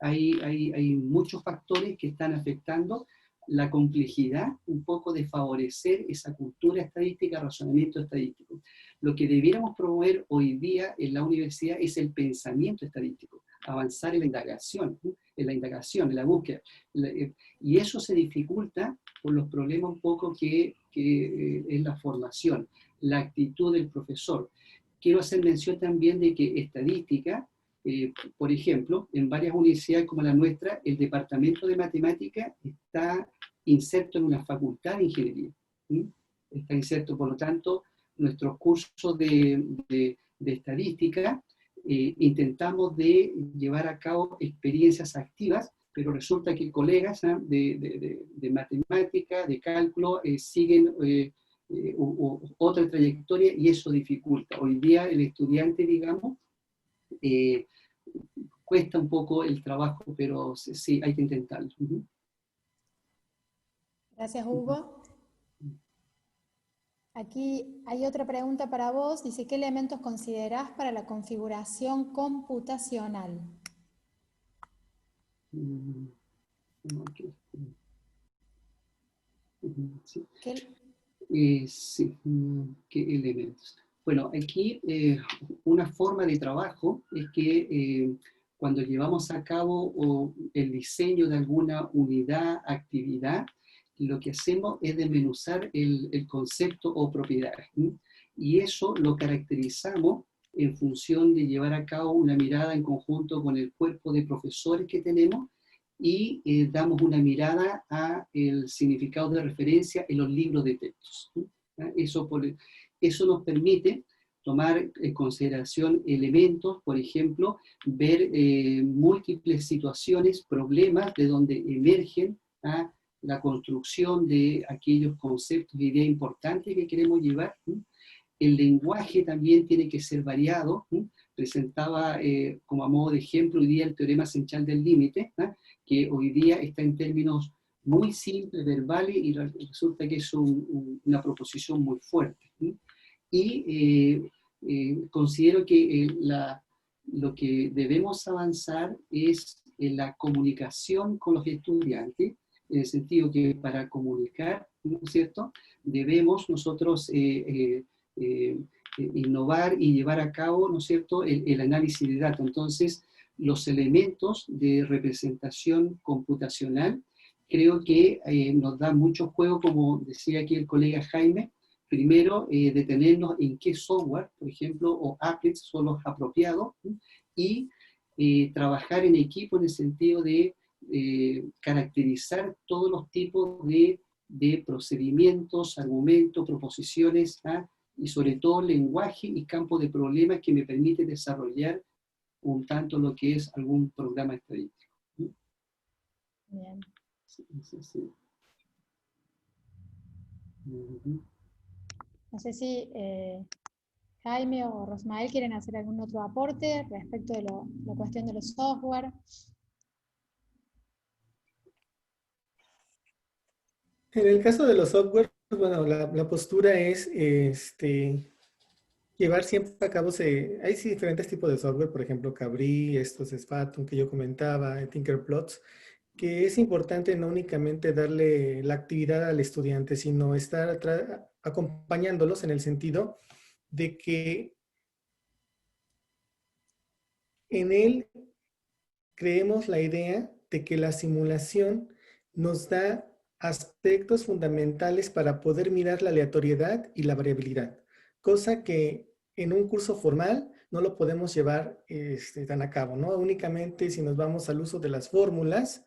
S1: hay muchos factores que están afectando la complejidad un poco de favorecer esa cultura estadística, razonamiento estadístico. Lo que debiéramos promover hoy día en la universidad es el pensamiento estadístico, avanzar en la indagación, en la búsqueda. Y eso se dificulta por los problemas un poco que es la formación, la actitud del profesor. Quiero hacer mención también de que estadística, por ejemplo, en varias universidades como la nuestra, el departamento de matemática está inserto en una facultad de ingeniería. Está inserto, por lo tanto, nuestros cursos de estadística intentamos de llevar a cabo experiencias activas, pero resulta que colegas de matemática, de cálculo, siguen otra trayectoria y eso dificulta. Hoy día el estudiante, digamos, cuesta un poco el trabajo, pero sí, hay que intentarlo.
S3: Gracias, Hugo. Aquí hay otra pregunta para vos. Dice, ¿qué elementos considerás para la configuración computacional?
S1: Sí.
S3: ¿Qué?
S1: Sí, ¿qué elementos? Bueno, aquí una forma de trabajo es que cuando llevamos a cabo el diseño de alguna unidad, actividad, lo que hacemos es desmenuzar el concepto o propiedades. Y eso lo caracterizamos en función de llevar a cabo una mirada en conjunto con el cuerpo de profesores que tenemos y damos una mirada al significado de referencia en los libros de textos. Eso nos permite tomar en consideración elementos, por ejemplo, ver múltiples situaciones, problemas de donde emergen la construcción de aquellos conceptos e ideas importantes que queremos llevar. El lenguaje también tiene que ser variado. Presentaba como a modo de ejemplo hoy día el teorema central del límite, que hoy día está en términos muy simples, verbales, y resulta que es una proposición muy fuerte. Y considero que lo que debemos avanzar es en la comunicación con los estudiantes, en el sentido que para comunicar, ¿no es cierto?, debemos nosotros innovar y llevar a cabo, ¿no es cierto?, el análisis de datos. Entonces, los elementos de representación computacional creo que nos da mucho juego, como decía aquí el colega Jaime. Primero, detenernos en qué software, por ejemplo, o applets son los apropiados, y trabajar en equipo en el sentido de caracterizar todos los tipos de procedimientos, argumentos, proposiciones, y sobre todo lenguaje y campo de problemas que me permite desarrollar un tanto lo que es algún programa estadístico.
S3: Bien.
S1: Sí.
S3: No sé si Jaime o Rosmael quieren hacer algún otro aporte respecto de la cuestión de los software.
S6: En el caso de los software, bueno, la postura es llevar siempre a cabo, hay sí diferentes tipos de software, por ejemplo, Cabri, estos Spatum que yo comentaba, Tinkerplots, que es importante no únicamente darle la actividad al estudiante, sino estar acompañándolos en el sentido de que en él creemos la idea de que la simulación nos da aspectos fundamentales para poder mirar la aleatoriedad y la variabilidad, cosa que en un curso formal no lo podemos llevar tan a cabo, ¿no? Únicamente si nos vamos al uso de las fórmulas,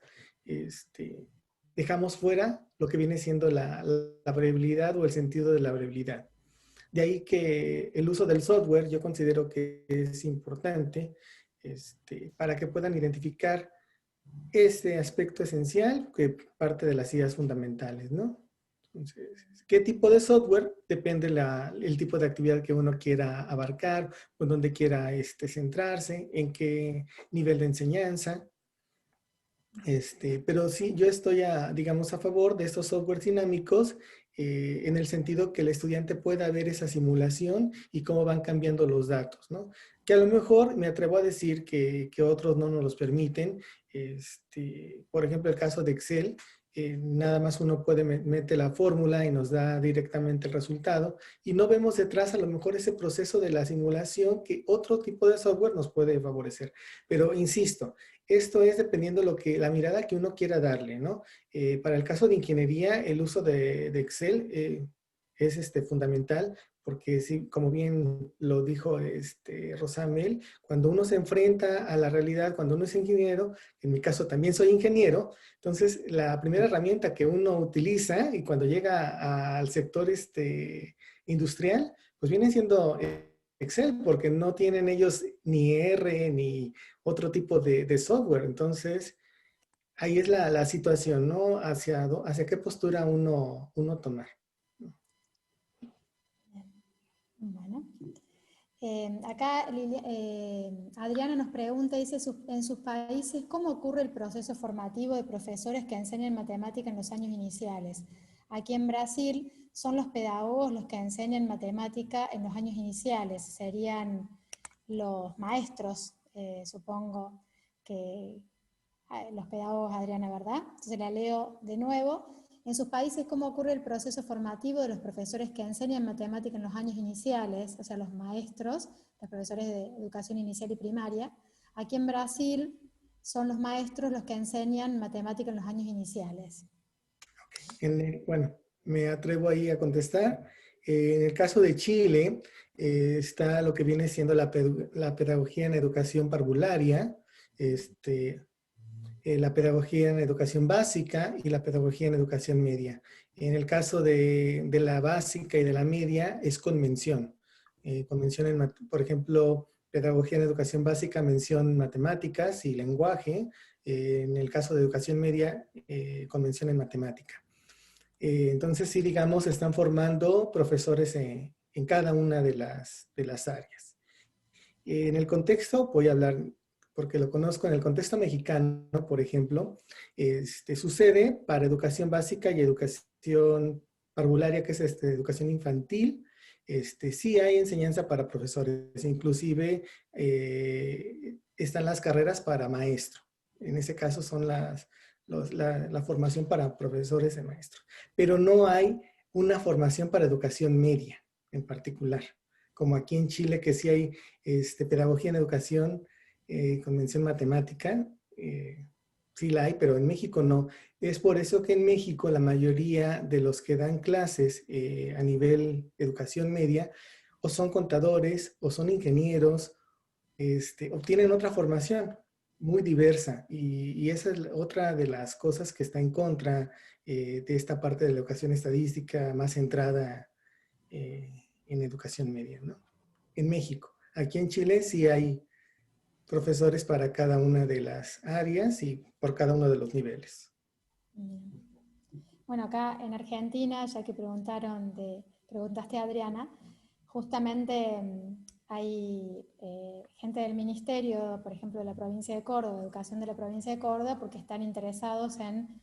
S6: dejamos fuera lo que viene siendo la variabilidad o el sentido de la variabilidad. De ahí que el uso del software yo considero que es importante para que puedan identificar este aspecto esencial que parte de las ideas fundamentales, ¿no? Entonces, ¿qué tipo de software? Depende el tipo de actividad que uno quiera abarcar, o donde quiera centrarse, en qué nivel de enseñanza. Pero sí, yo estoy, digamos, a favor de estos softwares dinámicos en el sentido que el estudiante pueda ver esa simulación y cómo van cambiando los datos, ¿no? Que a lo mejor me atrevo a decir que otros no nos los permiten. Por ejemplo, el caso de Excel, nada más uno puede mete la fórmula y nos da directamente el resultado y no vemos detrás a lo mejor ese proceso de la simulación que otro tipo de software nos puede favorecer. Pero insisto, esto es dependiendo la mirada que uno quiera darle, ¿no? Para el caso de ingeniería, el uso de Excel es fundamental porque sí, como bien lo dijo Rosamel, cuando uno se enfrenta a la realidad, cuando uno es ingeniero, en mi caso también soy ingeniero, entonces la primera herramienta que uno utiliza y cuando llega al sector industrial, pues viene siendo Excel, porque no tienen ellos ni R ni otro tipo de software. Entonces, ahí es la situación, ¿no? Hacia qué postura uno tomar.
S3: Bueno. Acá Adriana nos pregunta, dice, en sus países, ¿cómo ocurre el proceso formativo de profesores que enseñan matemática en los años iniciales? Aquí en Brasil son los pedagogos los que enseñan matemática en los años iniciales, serían los maestros, supongo que los pedagogos, Adriana, ¿verdad? Entonces la leo de nuevo. En sus países, ¿cómo ocurre el proceso formativo de los profesores que enseñan matemática en los años iniciales? O sea, los maestros, los profesores de educación inicial y primaria. Aquí en Brasil son los maestros los que enseñan matemática en los años iniciales.
S6: Bueno, me atrevo ahí a contestar. En el caso de Chile, está lo que viene siendo la pedagogía en educación parvularia, la pedagogía en educación básica y la pedagogía en educación media. En el caso de la básica y de la media es con mención. Por ejemplo, pedagogía en educación básica, mención matemáticas y lenguaje. En el caso de educación media, con mención en matemática. Entonces, sí, digamos, están formando profesores en cada una de las áreas. En el contexto, voy a hablar porque lo conozco en el contexto mexicano, por ejemplo, sucede para educación básica y educación parvularia, que es educación infantil. Sí hay enseñanza para profesores, inclusive están las carreras para maestro. En ese caso son la formación para profesores de maestro. Pero no hay una formación para educación media en particular, como aquí en Chile, que sí hay pedagogía en educación con mención matemática, sí la hay, pero en México no. Es por eso que en México la mayoría de los que dan clases a nivel educación media o son contadores o son ingenieros, obtienen otra formación muy diversa, y esa es otra de las cosas que está en contra de esta parte de la educación estadística más centrada en educación media, ¿no? En México. Aquí en Chile sí hay profesores para cada una de las áreas y por cada uno de los niveles.
S3: Bueno, acá en Argentina, ya que preguntaste a Adriana, justamente hay gente del ministerio, por ejemplo, de la provincia de Córdoba, educación de la provincia de Córdoba, porque están interesados en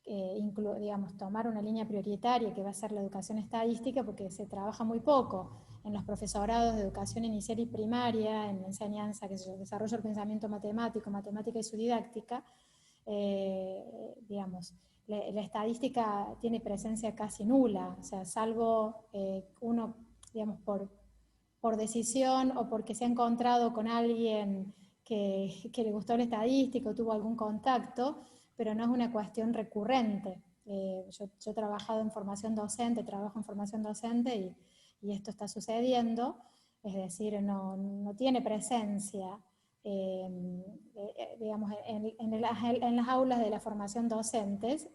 S3: digamos, tomar una línea prioritaria que va a ser la educación estadística, porque se trabaja muy poco en los profesorados de educación inicial y primaria, en la enseñanza, que se desarrolla el pensamiento matemático, matemática y su didáctica, digamos, la estadística tiene presencia casi nula, o sea, salvo uno, digamos, por decisión o porque se ha encontrado con alguien que le gustó la estadística o tuvo algún contacto, pero no es una cuestión recurrente. Yo he trabajado en formación docente, trabajo en formación docente y esto está sucediendo, es decir, no tiene presencia, digamos, en las aulas de la formación docentes,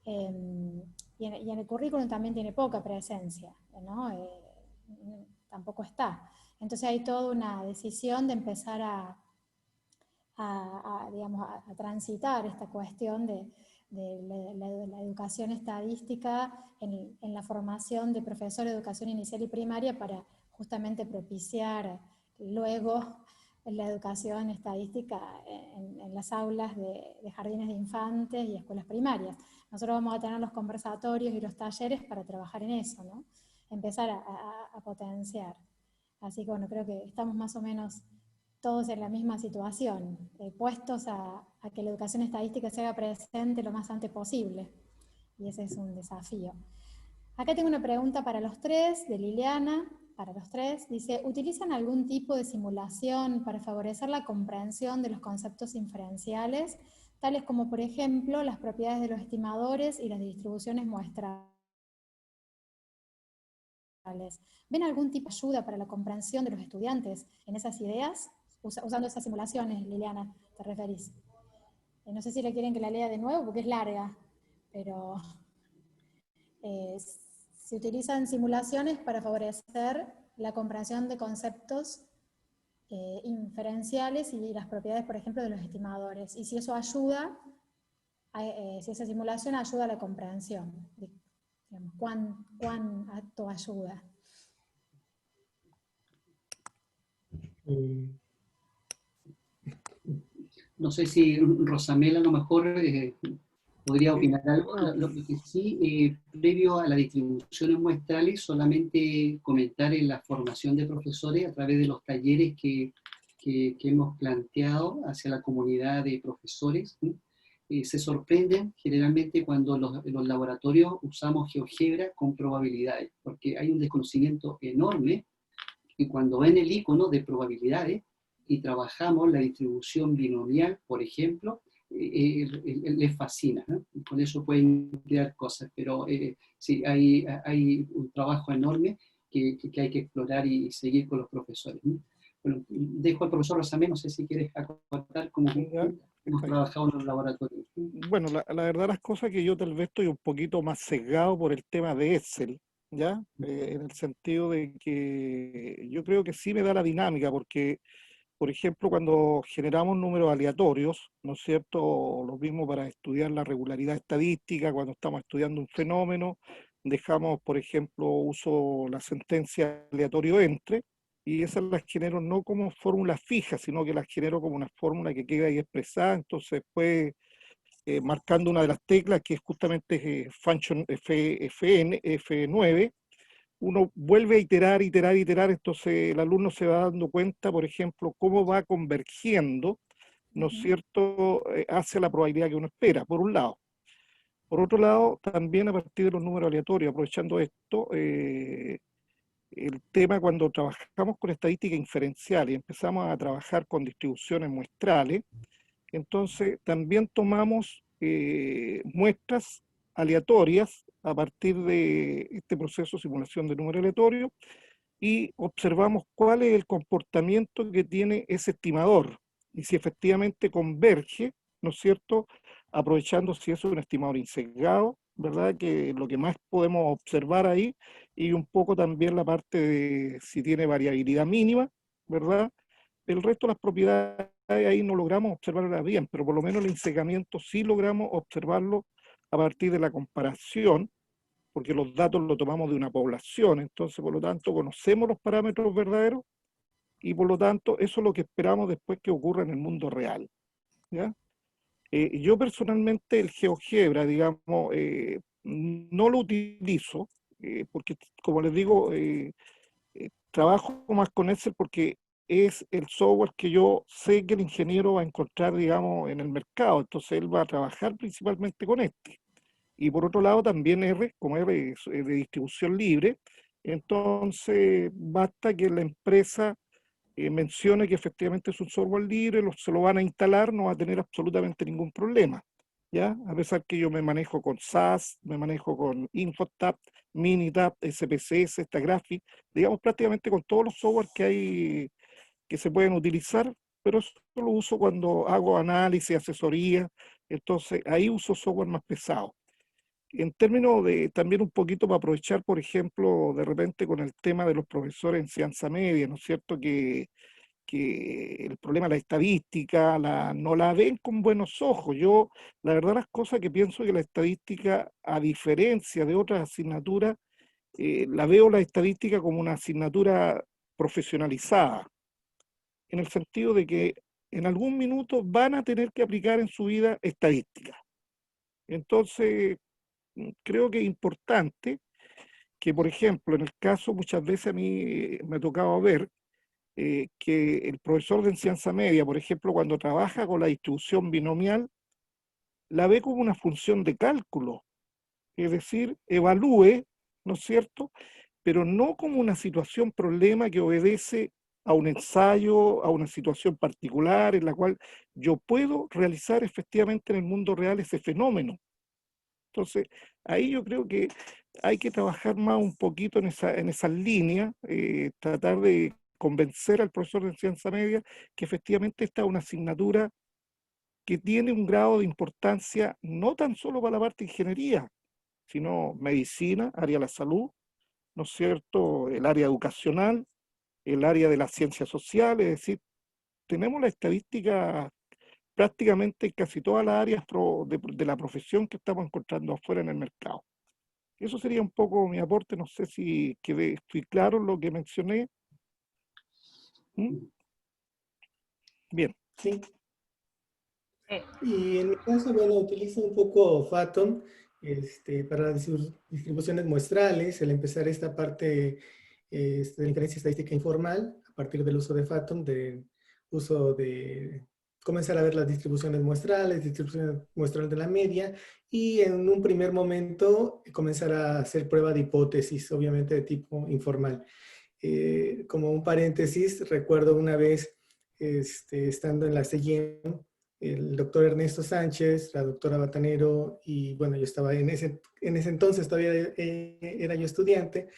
S3: y en el currículum también tiene poca presencia, ¿no? Tampoco está. Entonces hay toda una decisión de empezar digamos, a transitar esta cuestión de la educación estadística en la formación de profesores de educación inicial y primaria para justamente propiciar luego la educación estadística en las aulas de jardines de infantes y escuelas primarias. Nosotros vamos a tener los conversatorios y los talleres para trabajar en eso, ¿no? Empezar a potenciar. Así que bueno, creo que estamos más o menos todos en la misma situación, puestos a que la educación estadística se haga presente lo más antes posible. Y ese es un desafío. Acá tengo una pregunta para los tres, de Liliana, para los tres. Dice, ¿utilizan algún tipo de simulación para favorecer la comprensión de los conceptos inferenciales, tales como, por ejemplo, las propiedades de los estimadores y las distribuciones muestrales? ¿Ven algún tipo de ayuda para la comprensión de los estudiantes en esas ideas? Usando esas simulaciones, Liliana, ¿te referís? No sé si le quieren que la lea de nuevo porque es larga, pero se utilizan simulaciones para favorecer la comprensión de conceptos inferenciales y las propiedades, por ejemplo, de los estimadores. Y si eso ayuda, si esa simulación ayuda a la comprensión, digamos, ¿cuán acto ayuda?
S1: No sé si Rosamel a lo mejor podría opinar algo. Lo que sí, previo a las distribuciones muestrales, solamente comentar en la formación de profesores a través de los talleres que hemos planteado hacia la comunidad de profesores. Se sorprenden generalmente cuando los laboratorios usamos GeoGebra con probabilidades, porque hay un desconocimiento enorme, y cuando ven el icono de probabilidades y trabajamos la distribución binomial, por ejemplo, les fascina, ¿no? Y con eso pueden crear cosas, pero sí, hay un trabajo enorme que hay que explorar y seguir con los profesores, ¿no? Bueno, dejo al profesor Rosamé, no sé si quieres acortar cómo hemos trabajado en los laboratorios.
S2: Bueno, la verdad las cosas que yo tal vez estoy un poquito más sesgado por el tema de Excel, ¿ya? En el sentido de que yo creo que sí me da la dinámica, porque, por ejemplo, cuando generamos números aleatorios, ¿no es cierto? Lo mismo para estudiar la regularidad estadística, cuando estamos estudiando un fenómeno, dejamos, por ejemplo, uso la sentencia aleatorio entre, y esas las genero no como fórmulas fijas, sino que las genero como una fórmula que queda ahí expresada. Entonces, pues, marcando una de las teclas, que es justamente function F9, uno vuelve a iterar, entonces el alumno se va dando cuenta, por ejemplo, cómo va convergiendo, ¿no es cierto?, hacia la probabilidad que uno espera, por un lado. Por otro lado, también a partir de los números aleatorios, aprovechando esto, el tema cuando trabajamos con estadística inferencial y empezamos a trabajar con distribuciones muestrales, entonces también tomamos muestras aleatorias a partir de este proceso de simulación de número aleatorio y observamos cuál es el comportamiento que tiene ese estimador y si efectivamente converge, ¿no es cierto?, aprovechando si es un estimador insesgado, ¿verdad?, que lo que más podemos observar ahí, y un poco también la parte de si tiene variabilidad mínima, ¿verdad? El resto de las propiedades ahí no logramos observarlas bien, pero por lo menos el insegamiento sí logramos observarlo a partir de la comparación, porque los datos los tomamos de una población, entonces por lo tanto conocemos los parámetros verdaderos y por lo tanto eso es lo que esperamos después que ocurra en el mundo real, ¿ya? Yo personalmente el GeoGebra, digamos, no lo utilizo, porque como les digo, trabajo más con Excel porque es el software que yo sé que el ingeniero va a encontrar, digamos, en el mercado, entonces él va a trabajar principalmente con este. Y por otro lado también R, como R es de distribución libre, entonces basta que la empresa mencione que efectivamente es un software libre, se lo van a instalar, no va a tener absolutamente ningún problema, ¿ya? A pesar que yo me manejo con SAS, me manejo con Infotab, Minitab, SPSS, Stagraphic, digamos prácticamente con todos los softwares que hay que se pueden utilizar, pero eso lo uso cuando hago análisis, asesoría, entonces ahí uso software más pesado. En términos de también un poquito para aprovechar, por ejemplo, de repente con el tema de los profesores en enseñanza media, ¿no es cierto?, que el problema de la estadística no la ven con buenos ojos. Yo, la verdad, las cosas que pienso que la estadística, a diferencia de otras asignaturas, la veo la estadística como una asignatura profesionalizada, en el sentido de que en algún minuto van a tener que aplicar en su vida estadística. Entonces, creo que es importante que, por ejemplo, en el caso, muchas veces a mí me ha tocado ver que el profesor de enseñanza media, por ejemplo, cuando trabaja con la distribución binomial, la ve como una función de cálculo, es decir, evalúe, ¿no es cierto?, pero no como una situación problema que obedece a un ensayo, a una situación particular en la cual yo puedo realizar efectivamente en el mundo real ese fenómeno. Entonces, ahí yo creo que hay que trabajar más un poquito en esa línea, tratar de convencer al profesor de enseñanza media que efectivamente esta es una asignatura que tiene un grado de importancia no tan solo para la parte de ingeniería, sino medicina, área de la salud, ¿no es cierto?, el área educacional, el área de las ciencias sociales, es decir, tenemos la estadística prácticamente en casi todas las áreas de la profesión que estamos encontrando afuera en el mercado. Eso sería un poco mi aporte, no sé si fui claro en lo que mencioné. Bien.
S6: Sí. Y en mi caso, bueno, utilizo un poco Phathom para las distribuciones muestrales, el empezar esta parte de inferencia estadística informal, a partir del uso de Phathom, comenzar a ver las distribuciones muestrales de la media, y en un primer momento comenzar a hacer prueba de hipótesis, obviamente de tipo informal. Como un paréntesis, recuerdo una vez estando en la CEIEM, el doctor Ernesto Sánchez, la doctora Batanero, y bueno, yo estaba en ese entonces, todavía era yo estudiante,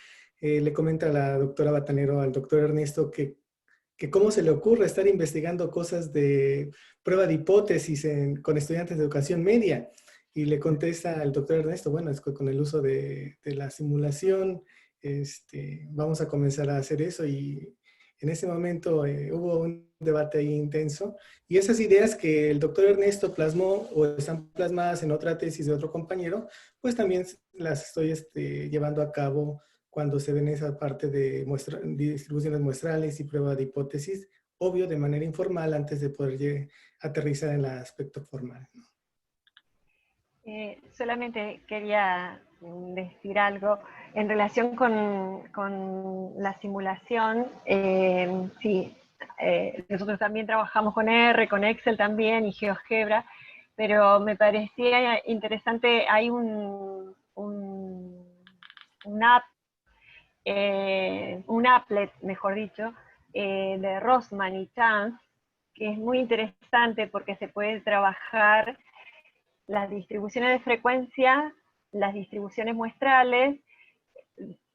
S6: le comenta a la doctora Batanero al doctor Ernesto que cómo se le ocurre estar investigando cosas de prueba de hipótesis con estudiantes de educación media. Y le contesta al doctor Ernesto, bueno, es que con el uso de la simulación, vamos a comenzar a hacer eso. Y en ese momento hubo un debate ahí intenso. Y esas ideas que el doctor Ernesto plasmó o están plasmadas en otra tesis de otro compañero, pues también las estoy llevando a cabo cuando se ven esa parte de distribuciones muestrales y prueba de hipótesis, obvio de manera informal antes de poder aterrizar en el aspecto formal, ¿no?
S4: Solamente quería decir algo en relación con la simulación. Sí, nosotros también trabajamos con R, con Excel también y GeoGebra, pero me parecía interesante, hay un applet, mejor dicho, de Rossmann y Chance, que es muy interesante porque se puede trabajar las distribuciones de frecuencia, las distribuciones muestrales,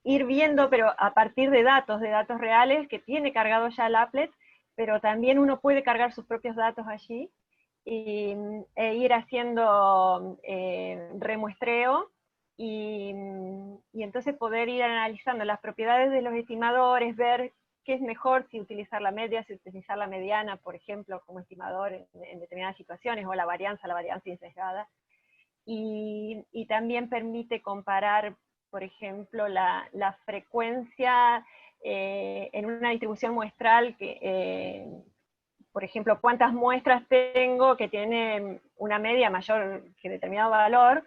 S4: ir viendo, pero a partir de datos reales que tiene cargado ya el applet, pero también uno puede cargar sus propios datos allí e ir haciendo remuestreo y entonces poder ir analizando las propiedades de los estimadores, ver qué es mejor, si utilizar la media, si utilizar la mediana, por ejemplo, como estimador en determinadas situaciones, o la varianza insesgada. Y también permite comparar, por ejemplo, la frecuencia en una distribución muestral, por ejemplo, cuántas muestras tengo que tienen una media mayor que determinado valor,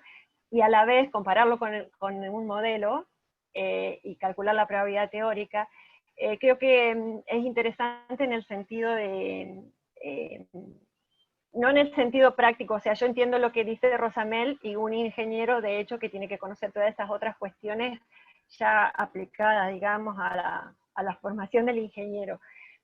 S4: y a la vez compararlo con un modelo y calcular la probabilidad teórica. Creo que es interesante en el sentido de, no en el sentido práctico, o sea, yo entiendo lo que dice Rosamel, y un ingeniero, de hecho, que tiene que conocer todas esas otras cuestiones ya aplicadas, digamos, a la formación del ingeniero.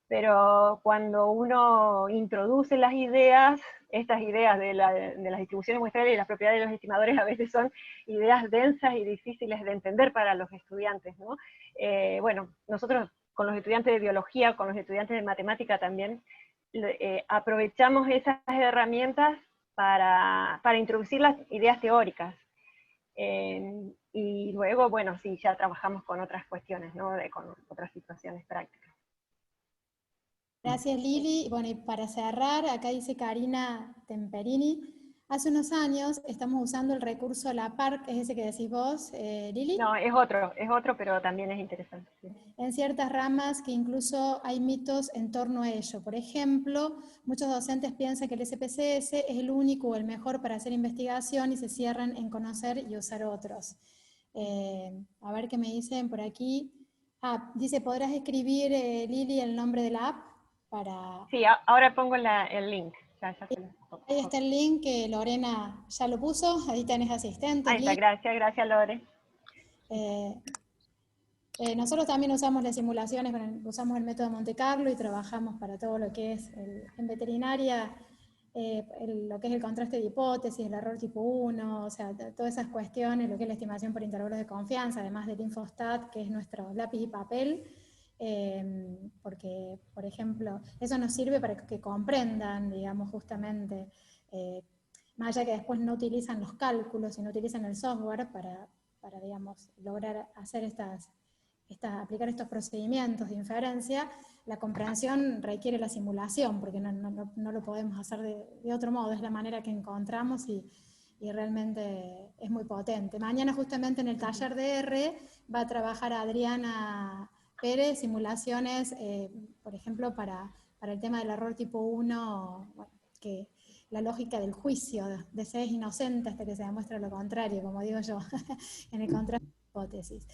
S4: Pero cuando uno introduce las ideas, estas ideas de las distribuciones muestrales y las propiedades de los estimadores a veces son ideas densas y difíciles de entender para los estudiantes, ¿no? Bueno, nosotros con los estudiantes de biología, con los estudiantes de matemática también, aprovechamos esas herramientas para introducir las ideas teóricas. Y luego, bueno, sí, ya trabajamos con otras cuestiones, ¿no? Con otras situaciones prácticas.
S3: Gracias, Lili. Bueno, y para cerrar, acá dice Karina Temperini, hace unos años estamos usando el recurso LAPARC, ¿es ese que decís vos, Lili?
S4: No, es otro, pero también es interesante. Sí.
S3: En ciertas ramas que incluso hay mitos en torno a ello. Por ejemplo, muchos docentes piensan que el SPSS es el único o el mejor para hacer investigación y se cierran en conocer y usar otros. A ver qué me dicen por aquí. Dice, ¿podrás escribir, Lili, el nombre de la app?
S4: Sí, ahora pongo el link.
S3: Ahí está el link que Lorena ya lo puso, ahí tenés asistentes.
S4: Ahí está, gracias Lore.
S3: Nosotros también usamos las simulaciones, usamos el método Monte Carlo y trabajamos para todo lo que es, en veterinaria, lo que es el contraste de hipótesis, el error tipo 1, o sea, todas esas cuestiones, lo que es la estimación por intervalos de confianza, además del Infostat, que es nuestro lápiz y papel, porque, por ejemplo, eso nos sirve para que comprendan, digamos, justamente, más allá que después no utilizan los cálculos y no utilizan el software para digamos, lograr hacer aplicar estos procedimientos de inferencia, la comprensión requiere la simulación, porque no lo podemos hacer de otro modo, es la manera que encontramos y realmente es muy potente. Mañana justamente en el taller de R va a trabajar Adriana Pérez, simulaciones, por ejemplo, para el tema del error tipo 1, bueno, que la lógica del juicio, de ser inocente hasta que se demuestre lo contrario, como digo yo, en el contraste de hipótesis.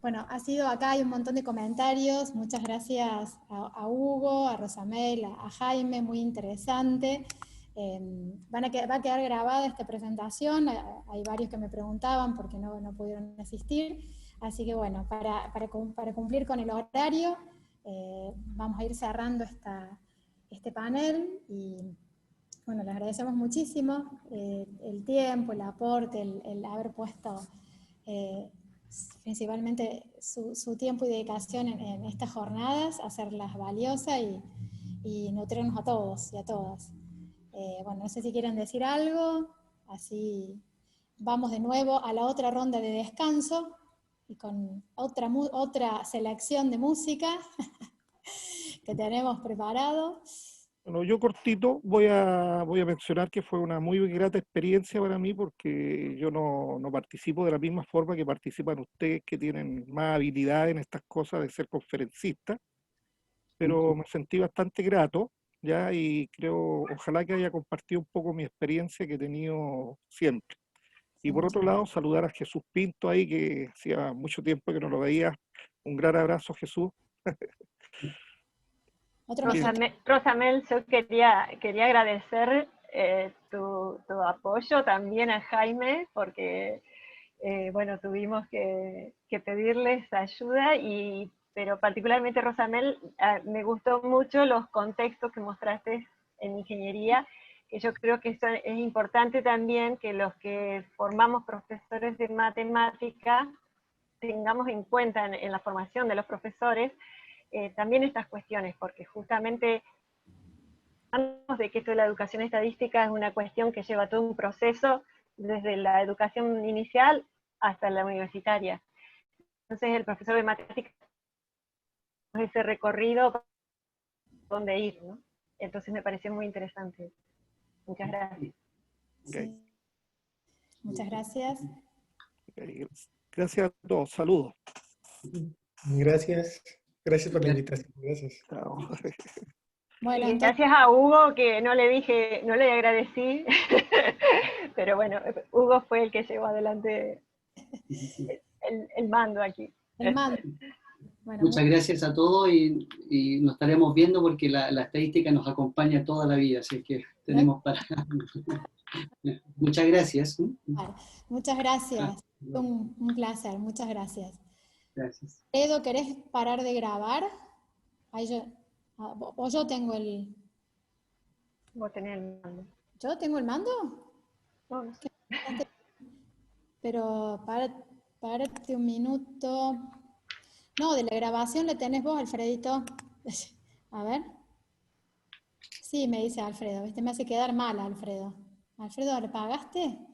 S3: Bueno, acá hay un montón de comentarios, muchas gracias a Hugo, a Rosamel, a Jaime, muy interesante. Va a quedar grabada esta presentación, hay varios que me preguntaban porque no pudieron asistir, así que bueno, para cumplir con el horario, vamos a ir cerrando este panel y bueno, les agradecemos muchísimo el tiempo, el aporte, el haber puesto principalmente su tiempo y dedicación en estas jornadas, hacerlas valiosas y nutrirnos a todos y a todas. Bueno, no sé si quieren decir algo, así vamos de nuevo a la otra ronda de descanso y con otra selección de música que tenemos preparado.
S2: Bueno, yo cortito voy a mencionar que fue una muy grata experiencia para mí porque yo no participo de la misma forma que participan ustedes que tienen más habilidad en estas cosas de ser conferencista, pero me sentí bastante grato, ¿ya? Y creo, ojalá que haya compartido un poco mi experiencia que he tenido siempre. Y por otro lado, saludar a Jesús Pinto ahí, que hacía mucho tiempo que no lo veía. Un gran abrazo, Jesús.
S3: Otro mexicano.
S4: Rosamel, yo quería agradecer tu apoyo también a Jaime, porque bueno, tuvimos que pedirles ayuda, pero particularmente Rosamel, me gustó mucho los contextos que mostraste en ingeniería, que yo creo que eso es importante también, que los que formamos profesores de matemática tengamos en cuenta en la formación de los profesores también estas cuestiones, porque justamente hablamos de que esto de la educación estadística es una cuestión que lleva todo un proceso desde la educación inicial hasta la universitaria. Entonces el profesor de matemáticas ese recorrido dónde ir, ¿no? Entonces me pareció muy interesante. Muchas gracias.
S3: Sí. Muchas gracias.
S2: Gracias a todos. Saludos.
S6: Gracias. Gracias por la invitación. Gracias.
S2: Chao.
S3: Bueno,
S4: Y
S3: entonces,
S4: gracias a Hugo, que no le agradecí, pero bueno, Hugo fue el que llevó adelante el mando aquí.
S3: el mando. Bueno,
S1: Muchas gracias a todos y nos estaremos viendo porque la estadística nos acompaña toda la vida, así que tenemos para... Muchas gracias.
S3: vale. Muchas gracias. Fue un placer, muchas gracias.
S1: Gracias.
S3: Edo, ¿querés parar de grabar? Ahí o yo tengo
S4: Vos tenés el mando.
S3: ¿Yo tengo el mando?
S4: No, no sé.
S3: Pero párate un minuto. No, de la grabación le tenés vos, Alfredito. A ver. Sí, me dice Alfredo, ¿viste? Me hace quedar mal, Alfredo. Alfredo, ¿le pagaste?